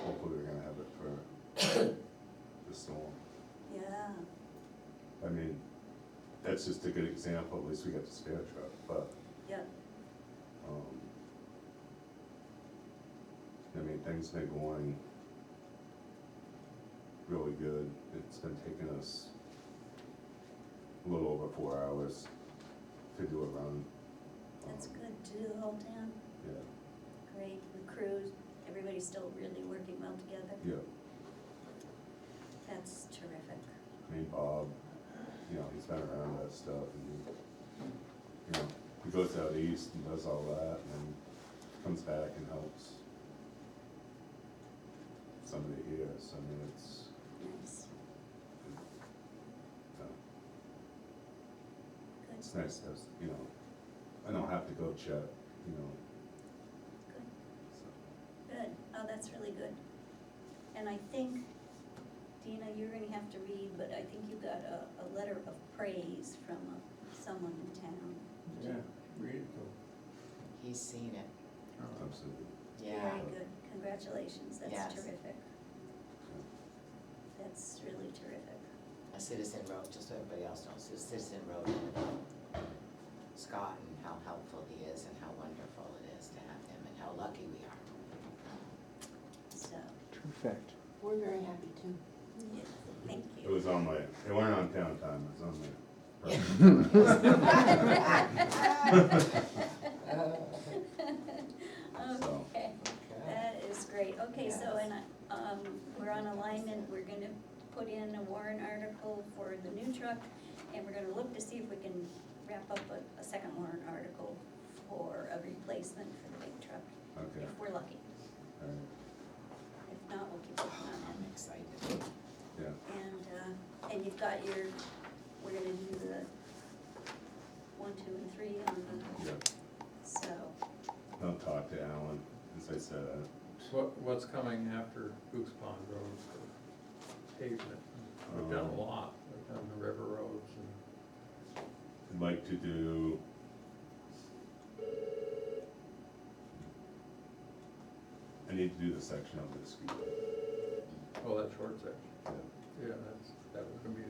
Hopefully we're gonna have it for the storm. Yeah, I mean, that's just a good example, at least we got the spare truck, but, yeah, I mean, things been going really good. It's been taking us a little over 4 hours to do a run. that's good to do the whole town, Yeah, great, the crews, everybody's still really working well together, yeah, that's terrific. I mean, Bob, you know, he's been around that stuff, and you know, he goes out east and does all that, and then comes back and helps somebody here, so I mean, it's, Nice, uh, good, it's nice to, you know, I don't have to go check, you know, good, so. good, oh, that's really good. And I think, Dina, you're gonna have to read, but I think you got a letter of praise from someone in town. Yeah, read it. He's seen it, Absolutely. yeah. Very good, congratulations, that's Yes. terrific. That's really terrific. A citizen wrote, just so everybody else knows, a citizen wrote Scott and how helpful he is and how wonderful it is to have him and how lucky we are. So, Perfect. We're very happy too. yeah, thank It you. was on my, it weren't on town time, it was on my. So. Okay, that is great. Okay, so, Yes. and, we're on alignment, we're gonna put in a warrant article for the new truck, and we're gonna look to see if we can wrap up a second warrant article for a replacement for the big truck, Okay, if we're lucky. all right, If not, we'll keep working on I'm it. excited. yeah, And you've got your, we're gonna do the 1, 2, and 3 on the, yeah. so, I'll talk to Alan, as I said, What's coming after Goose Pond Road for pavement? We've done a lot, we've done the river roads and. I'd like to do. I need to do the section of the ski. Oh, that short section, Yeah, yeah, that was gonna be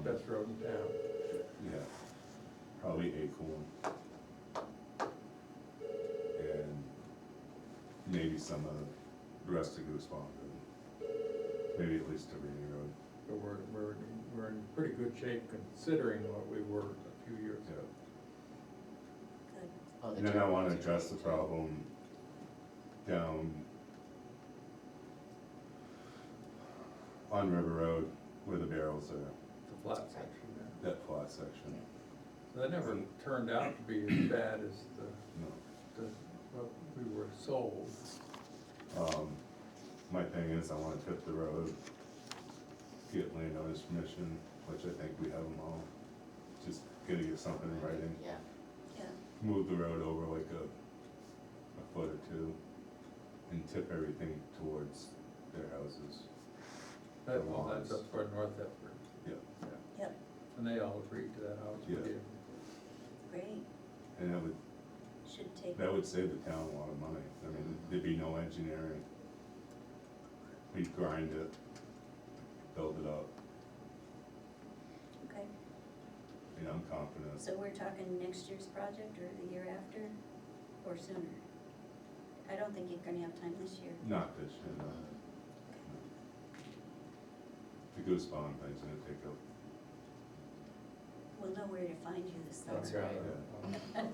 the best road in town. yeah, probably Acorn. And maybe some of the rest of Goose Pond, and maybe at least to Rainy Road. But we're in pretty good shape considering what we were a few years ago. Yeah. Good. Oh, the And then I wanna dirt. address the problem down on River Road where the barrels are, The flat section there. that flat section. That never turned out to be as bad as No. what we were sold. My thing is, I wanna tip the road, get landowners permission, which I think we have them all. Just gotta get something in writing, Yeah, Yeah, move the road over like a foot or two, and tip everything towards their houses. That's up toward North Thetford. Yeah, yep, And they all agreed to that house. we Yeah. gave them. great, and should take, that would save the town a lot of money. I mean, there'd be no engineering. We'd grind it, build it up, okay. and I'm confident. So we're talking next year's project or the year after, or sooner? I don't think you're gonna have time this year. Not this year, no. The Goose Pond thing's gonna take up, We'll know where to find you this That's summer. right.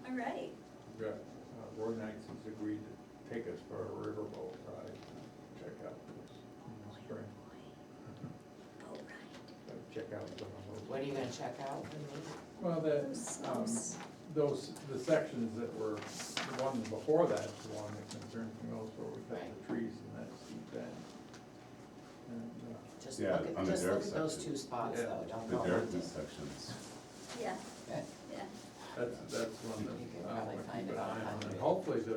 All right, Yeah, Roy Knights has agreed to take us for a riverboat ride, check out this in the spring. oh, right. Check out some of what are you gonna check out? Well, Those the slopes. the sections that were, the one before that's the one that concerns me most, where we got the trees and that steep bank. And, Just Yeah, look on at, the just dirt look at those section. two spots Yeah. though, don't the go dirt hunting. sections. Yeah, Okay. yeah. that's one that You can I probably want to find keep it an eye on, online. and hopefully the,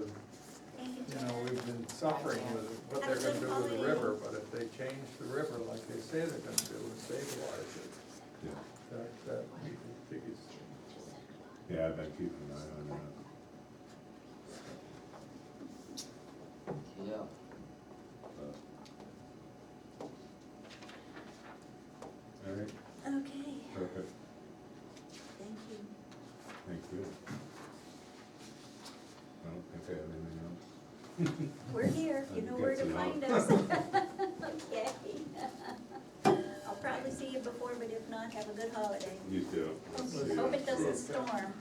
Thank you, you know, Jen. we've been suffering with what Have they're a gonna good do with the holiday. river, but if they change the river like they say they're gonna do and stabilize it, Yeah, that would be the biggest thing. yeah, I've been keeping an eye on that. Yeah. But- All right, Okay, perfect, thank you. thank you. I don't think I have anything else. We're here, you know where to Good to find know. us. Okay. I'll probably see you before, but if not, have a good holiday. You too. Hope it doesn't storm.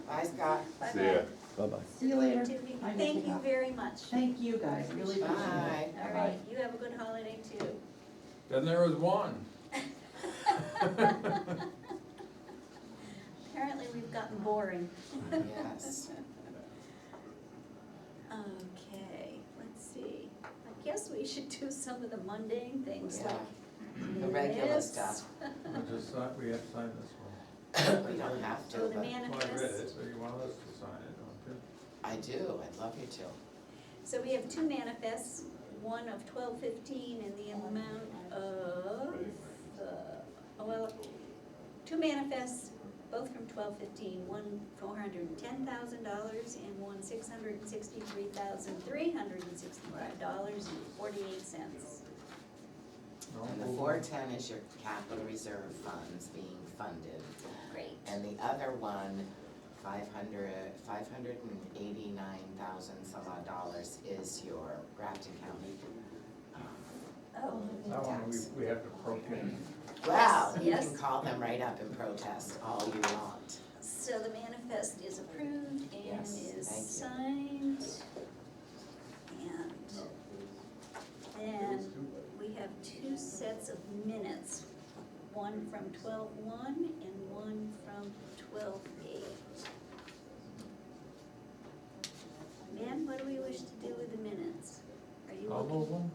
Bye, Scott. See ya. Bye-bye. Bye-bye. See you later. Tiffany, Bye, thank you Jessica. very much. Thank you guys, really appreciate it. Bye. All right, you have a good holiday too. Then there was one. Apparently, we've gotten boring. Yes. Okay, let's see. I guess we should do some of the mundane things Yeah. like The regular minutes. stuff. We have to sign this one. We don't have to, Oh, the but Well, I read manifest. it, so you want us to sign it, don't you? I do, I'd love you to. So we have two manifests, one of 1215 in the amount of, two manifests, both from 1215, one $410,000 and one $663,365.48. No? And the 410 is your capital reserve funds being funded. Great. And the other one, 589,000 some odd dollars is your Grafton County. Oh, That one, Tax. we have to protest. Well, you Yes. can call them right up and protest all you want. so the manifest is approved and Yes, is thank you. signed. And then we have two sets of minutes, one from 12:1 and one from 12:8. Ben, what do we wish to do with the minutes? Are you I'll looking? move them.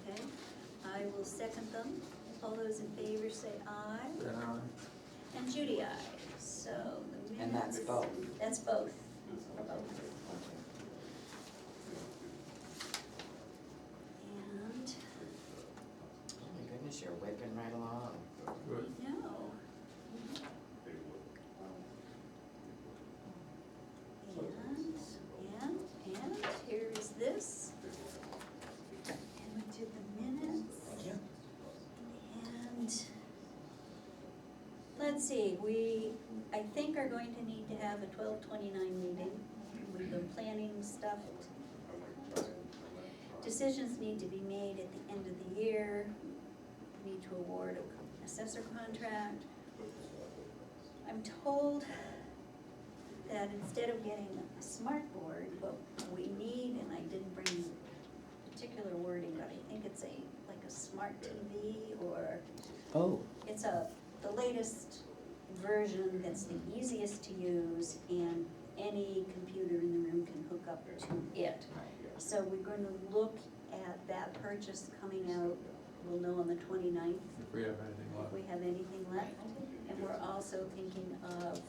Okay, I will second them. All those in favor say aye. Then I- And Judy, aye. So the minutes. And that's both. That's both. And Oh my goodness, you're whipping right along. Good. no. And here is this. And we did the minutes. Thank you. And let's see, we, I think are going to need to have a 12:29 meeting. We've been planning stuff Decisions need to be made at the end of the year. We need to award a assessor contract. I'm told that instead of getting a smart board, what we need, and I didn't bring particular wording, but I think it's like a smart TV, or Oh, it's the latest version that's the easiest to use, and any computer in the room can hook up to it. So we're gonna look at that purchase coming out, we'll know on the 29th If we have anything if left. we have anything left. And we're also thinking of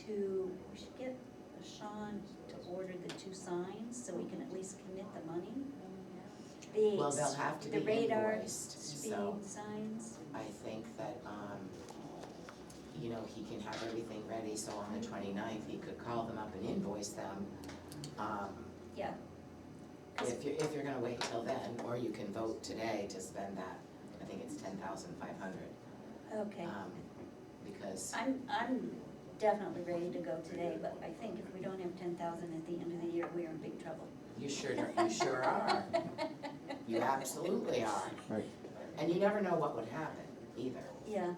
we should get Sean to order the 2 signs, so we can at least commit the money. Well, they'll have to The be radar invoiced, speed so signs, I think that, you know, he can have everything ready, so on the 29th, he could call them up and invoice them. yeah. 'Cause- If you're gonna wait till then, or you can vote today to spend that, I think it's 10,500. Okay, Because, I'm definitely ready to go today, but I think if we don't have 10,000 at the end of the year, we are in big trouble. you sure are, you absolutely are. right. And you never know what would happen either. Yeah,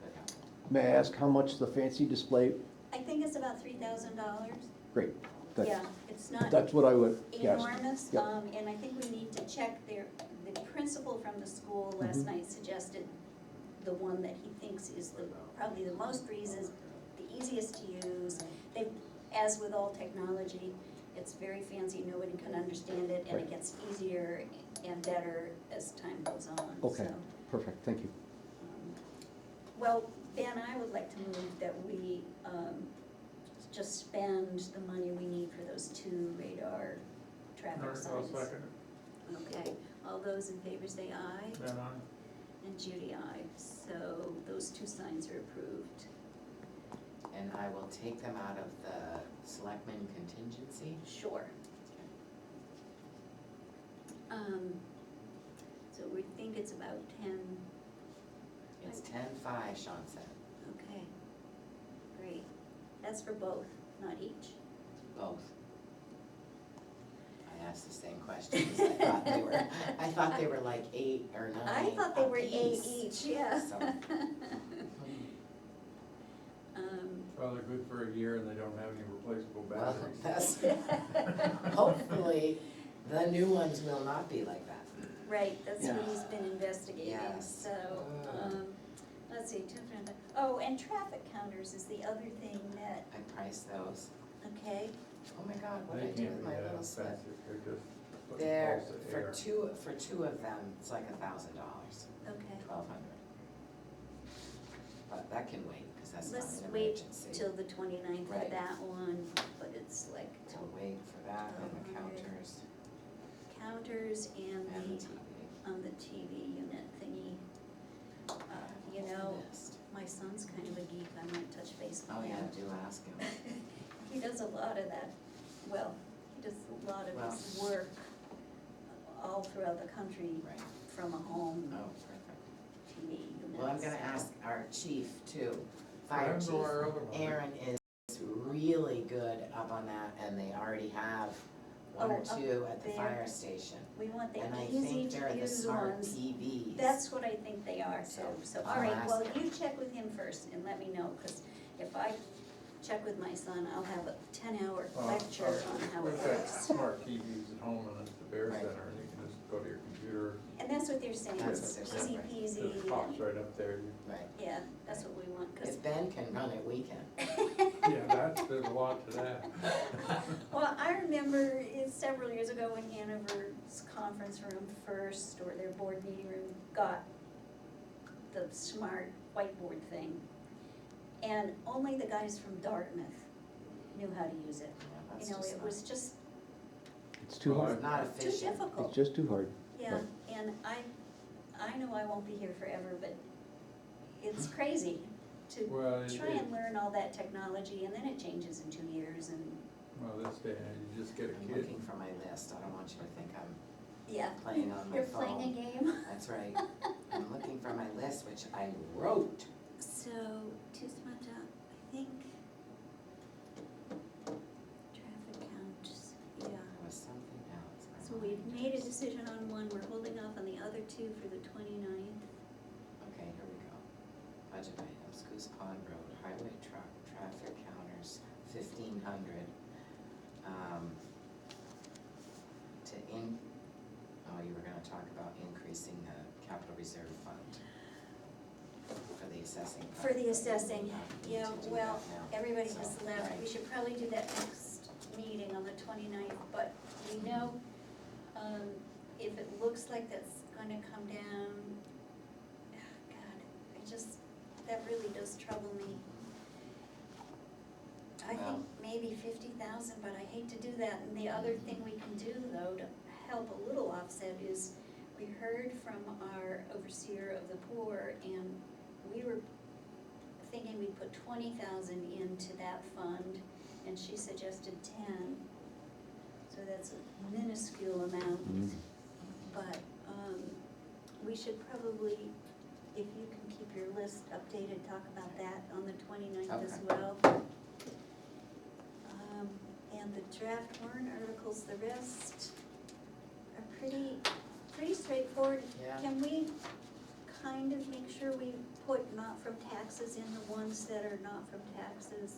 Could happen. May I ask how much the fancy display? I think it's about $3,000. Great. That's- Yeah, it's not That's what I would guess. enormous, Yep. and I think we need to check the principal from the school last Mhm. night suggested the one that he thinks is probably the most reasons, the easiest to use. As with all technology, it's very fancy, nobody can understand it, and it Right. gets easier and better as time goes on, Okay, so. perfect, thank you. Well, Ben, I would like to move that we just spend the money we need for those 2 radar traffic I'll signs. second Okay, all those in favor say aye, it. Then I, and Judy aye, so those 2 signs are approved. And I will take them out of the selectmen contingency. Sure. So we think it's about 10, It's 10,500, Sean said, okay, great. That's for both, not each. both. I asked the same questions, I thought they were like 8 or 9 I thought they were 8 apiece. each, yeah. So, well, they're good for a year and they don't have any replaceable well, batteries. that's, hopefully, the new ones will not be like that. Right, that's what Yeah. he's been investigating, Yes. so, let's see, oh, and traffic counters is the other thing that, I priced those. okay, Oh my God, what They did I do can't with be my that little slip? expensive, they're just putting They're, pulse of for air. two of them, it's like $1,000, okay. 1,200. But that can wait, cause that's not Let's an wait emergency. till the 29th for Right. that one, but it's like We'll wait for that and the 1,200. counters counters and and the the, TV. the TV unit thingy. You know, List. my son's kind of a geek, I might touch base with Oh, him. yeah, do ask him. He does a lot of that, well, he does a lot of his work all throughout the country Right, from a home oh, perfect. TV unit. Well, I'm gonna so- ask our chief too, For fire him chief. or our other one. Aaron is really good up on that, and they already have one or Oh, up two at the there. fire station. We want the And I easy think they're to the use smart ones. TVs. That's what I think they are too, so, I'll all right, ask well, him. you check with him first and let me know, cause if I check with my son, I'll have a 10-hour lecture on how it We've got works. smart TVs at home and at the Bear Right. Center, and you can just go to your computer, And that's what they're saying, That's it's what they're easy saying, peasy, it pops and, right up there. Right, yeah, that's what we want, cause. if Ben can run it, we can. Yeah, there's a lot to that. Well, I remember several years ago when Hanover's conference room first, or their board meeting room, got the smart whiteboard thing. And only the guys from Dartmouth knew how to use it. Yeah, that's You know, just it was just It's too Well, hard, not too efficient. difficult. it's just too hard. Yeah, Right. and I know I won't be here forever, but it's crazy to Well, try and learn all that technology, and then it changes in 2 years, and, well, this day, and age, you just get a I'm kid. looking for my list, I don't want you to think I'm yeah. playing on my You're playing a phone. game. That's right. I'm looking for my list, which I wrote. So, Tismata, I think, traffic counts, yeah. There was something else. So we've made a decision decision on one, we're holding off on the other two for the 29th. Okay, here we go. Budget items, Goose Pond Road, highway truck, traffic counters, 1,500. You were gonna talk about increasing the capital reserve fund for the assessing. For the assessing, We need yeah, to do well, that now. everybody So, has left, right. we should probably do that next meeting on the 29th, but we know, if it looks like that's gonna come down, God, that really does trouble me. I Well- think maybe 50,000, but I hate to do that, and the other thing we can do though to help a little offset is, we heard from our overseer of the poor, and we were thinking we'd put 20,000 into that fund, and she suggested 10. So that's a minuscule amount, but, we should probably, if you can keep your list updated, talk about that on the 29th as Okay. well. And the draft warrant articles, the rest are pretty straightforward. Yeah. Can we kind of make sure we put not from taxes in the ones that are not from taxes?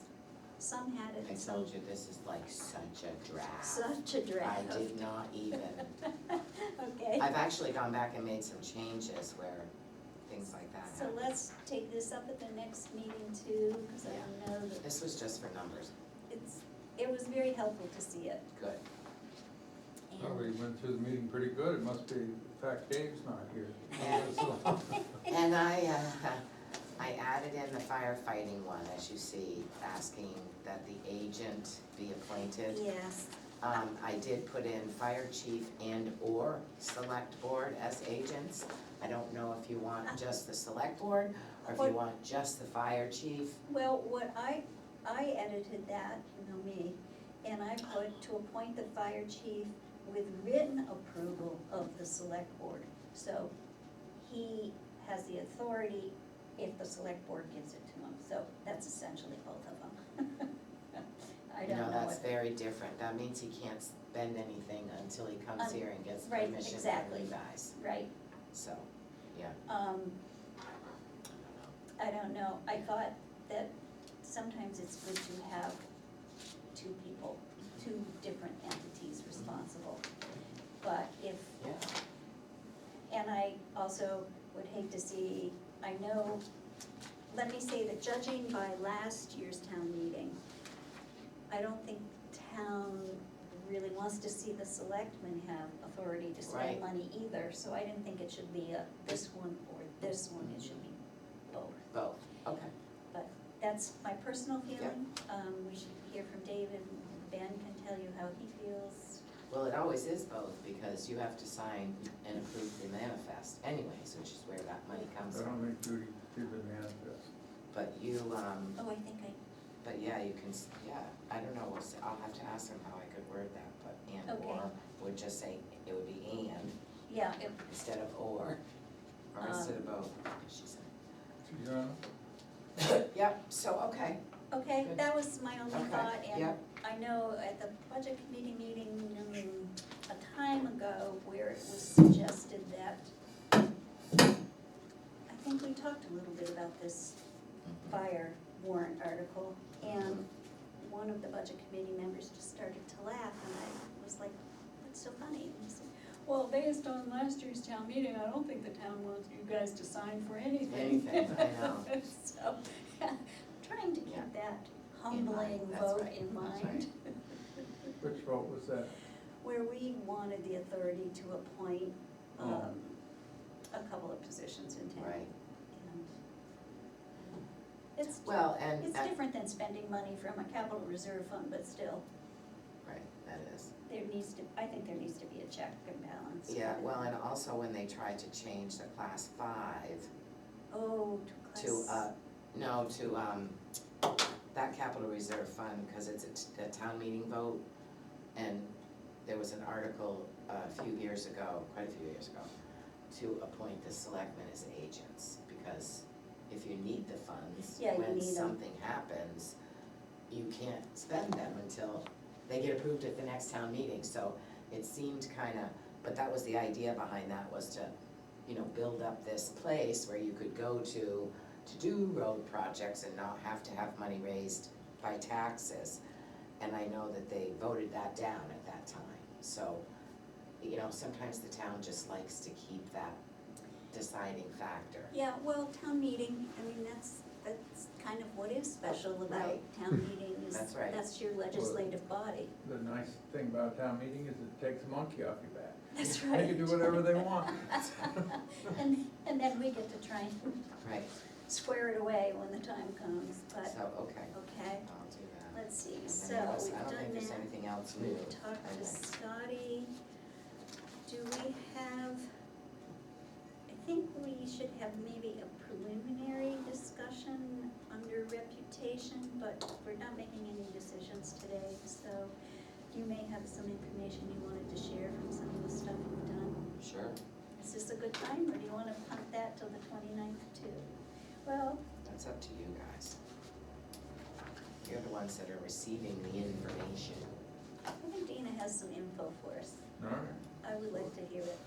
Some had it, I some, told you, this is like such a draft. such a draft. I did not even. Okay, I've actually gone back and made some changes where things like that so happen. let's take this up at the next meeting too, because I know that This was just for numbers. it was very helpful to see it. Good. Well, we went through the meeting pretty good, it must be the fact Dave's not here. And I added in the firefighting one, as you see, asking that the agent be appointed. Yes, I did put in fire chief and or select board as agents. I don't know if you want just the select board, or if you What- want just the fire chief. well, what I edited that, you know me, and I put to appoint the fire chief with written approval of the select board. So he has the authority if the select board gives it to him, so that's essentially both of them. I don't know No, that's what, very different. That means he can't spend anything until he comes here and gets right, permission from exactly. you guys. right, So, yeah. I don't know, I thought that sometimes it's good to have two people, two different entities responsible. But if, Yeah. and I also would hate to see, I know, let me say that judging by last year's town meeting, I don't think town really wants to see the selectmen have authority to spend Right. money either, so I didn't think it should be a this one or this one, it should be both. Both, okay. But that's my personal feeling. We should hear from David. Ben can tell you how he feels. Well, it always is both, because you have to sign and approve the manifest anyways, which is where that money comes I from. don't think Judy did the manifest. But you, Oh, I think but yeah, you can, yeah, I don't know, we'll see, I'll have to ask them how I could word that, but and Okay. or would just say, it would be and yeah, instead of or instead of both, she said. Yeah, Yep, so, okay, okay, Good. that was my only Okay, thought. And yep. I know at the budget committee meeting a time ago where it was suggested that, I think we talked a little bit about this fire warrant article, and one of the budget committee members just started to laugh, and I was like, what's so funny? And he said, well, based on last year's town meeting, I don't think the town wants you guys to sign for anything. Anything, I know. So, trying to Yeah. keep that In mind, humbling that's vote right, in that's mind. which vote was that? Where we wanted the authority to appoint, Oh. a couple of positions in town. Right. And It's, Well, and, it's different than spending money from a capital reserve fund, but still, right, that is. there needs to, I think there needs to be a check and balance. Yeah, well, and also when they tried to change the class 5 Oh, to class. that capital reserve fund, cause it's a town meeting vote. And there was an article a few years ago, quite a few years ago, to appoint the selectmen as agents, because if you need the funds, Yeah, you when need 'em. something happens, you can't spend them until they get approved at the next town meeting, so it seemed kinda but that was the idea behind that, was to, you know, build up this place where you could go to do road projects and not have to have money raised by taxes. And I know that they voted that down at that time, so, you know, sometimes the town just likes to keep that deciding factor. Yeah, well, town meeting, I mean, that's kind of what is special about Right. town meeting is, That's right. that's your legislative body. The nice thing about town meeting is it takes a monkey off your back. That's They right. can do whatever they want. And then we get to try and Right, square it away when the time comes, but, so, okay, okay, I'll do that. let's see, And so then what else? we've I don't done think there's that. anything else new. We talked to Okay. Scotty. Do we have, I think we should have maybe a preliminary discussion under reputation, but we're not making any decisions today, so you may have some information you wanted to share from some of the stuff you've done. Sure, Is this a good time, or do you wanna punt that till the 29th too? Well, that's up to you guys. You're the ones that are receiving the information. I think Dina has some info for us. All right. I would like to hear it.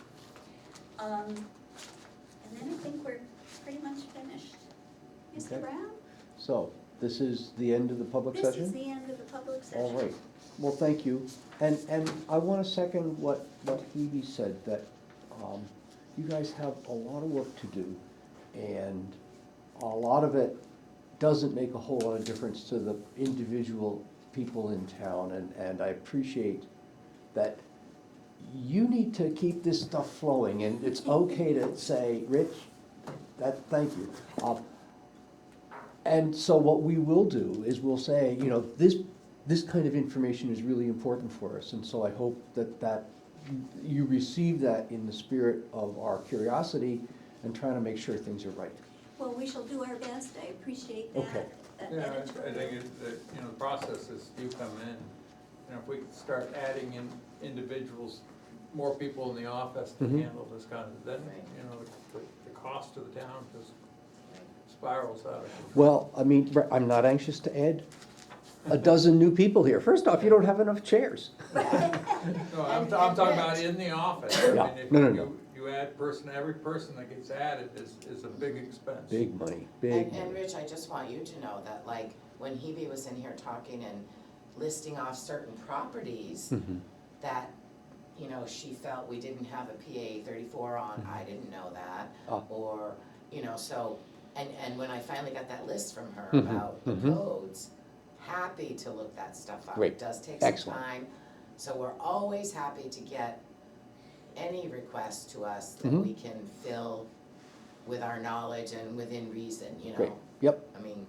And then I think we're pretty much finished. Mr. Okay. Brown? So, this is the end of the public This session? is the end of the public session. All right, well, thank you. And I want to second what Hebe said, that you guys have a lot of work to do, and a lot of it doesn't make a whole lot of difference to the individual people in town, and I appreciate that you need to keep this stuff flowing, and it's okay to say, Rich, thank you. And so what we will do is we'll say, you know, this kind of information is really important for us, and so I hope that you receive that in the spirit of our curiosity and trying to make sure things are right. Well, we shall do our best. I appreciate that. Okay. that Yeah, I editorial. think that, the process is you come in, if we could start adding in individuals, more people in the office to Mhm. handle this kind of, then, Right. the cost to the town just spirals out of control. Well, I mean, I'm not anxious to add a dozen new people here. First off, you don't have enough chairs. No, I'm talking about in the office. I Yeah. mean, if No. You add every person that gets added is a big expense. Big money, big And money. Rich, I just want you to know that, like, when Hebe was in here talking and listing off certain properties Mhm. that, you know, she felt we didn't have a PA 34 on, I didn't know that. Ah. Or, you know, so, and when I finally got that list from her Mhm, about the mhm. codes, happy to look that stuff up. Great. It does take some Excellent. time, so we're always happy to get any requests to us that Mhm. we can fill with our knowledge and within reason, you know? Great, yep, I mean,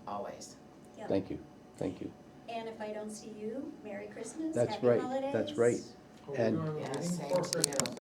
always. Yep. thank you, thank you. And if I don't see you, Merry Christmas, That's Happy right, Holidays. that's right. Are we And- going to a Yeah, meeting same before to you. Christmas?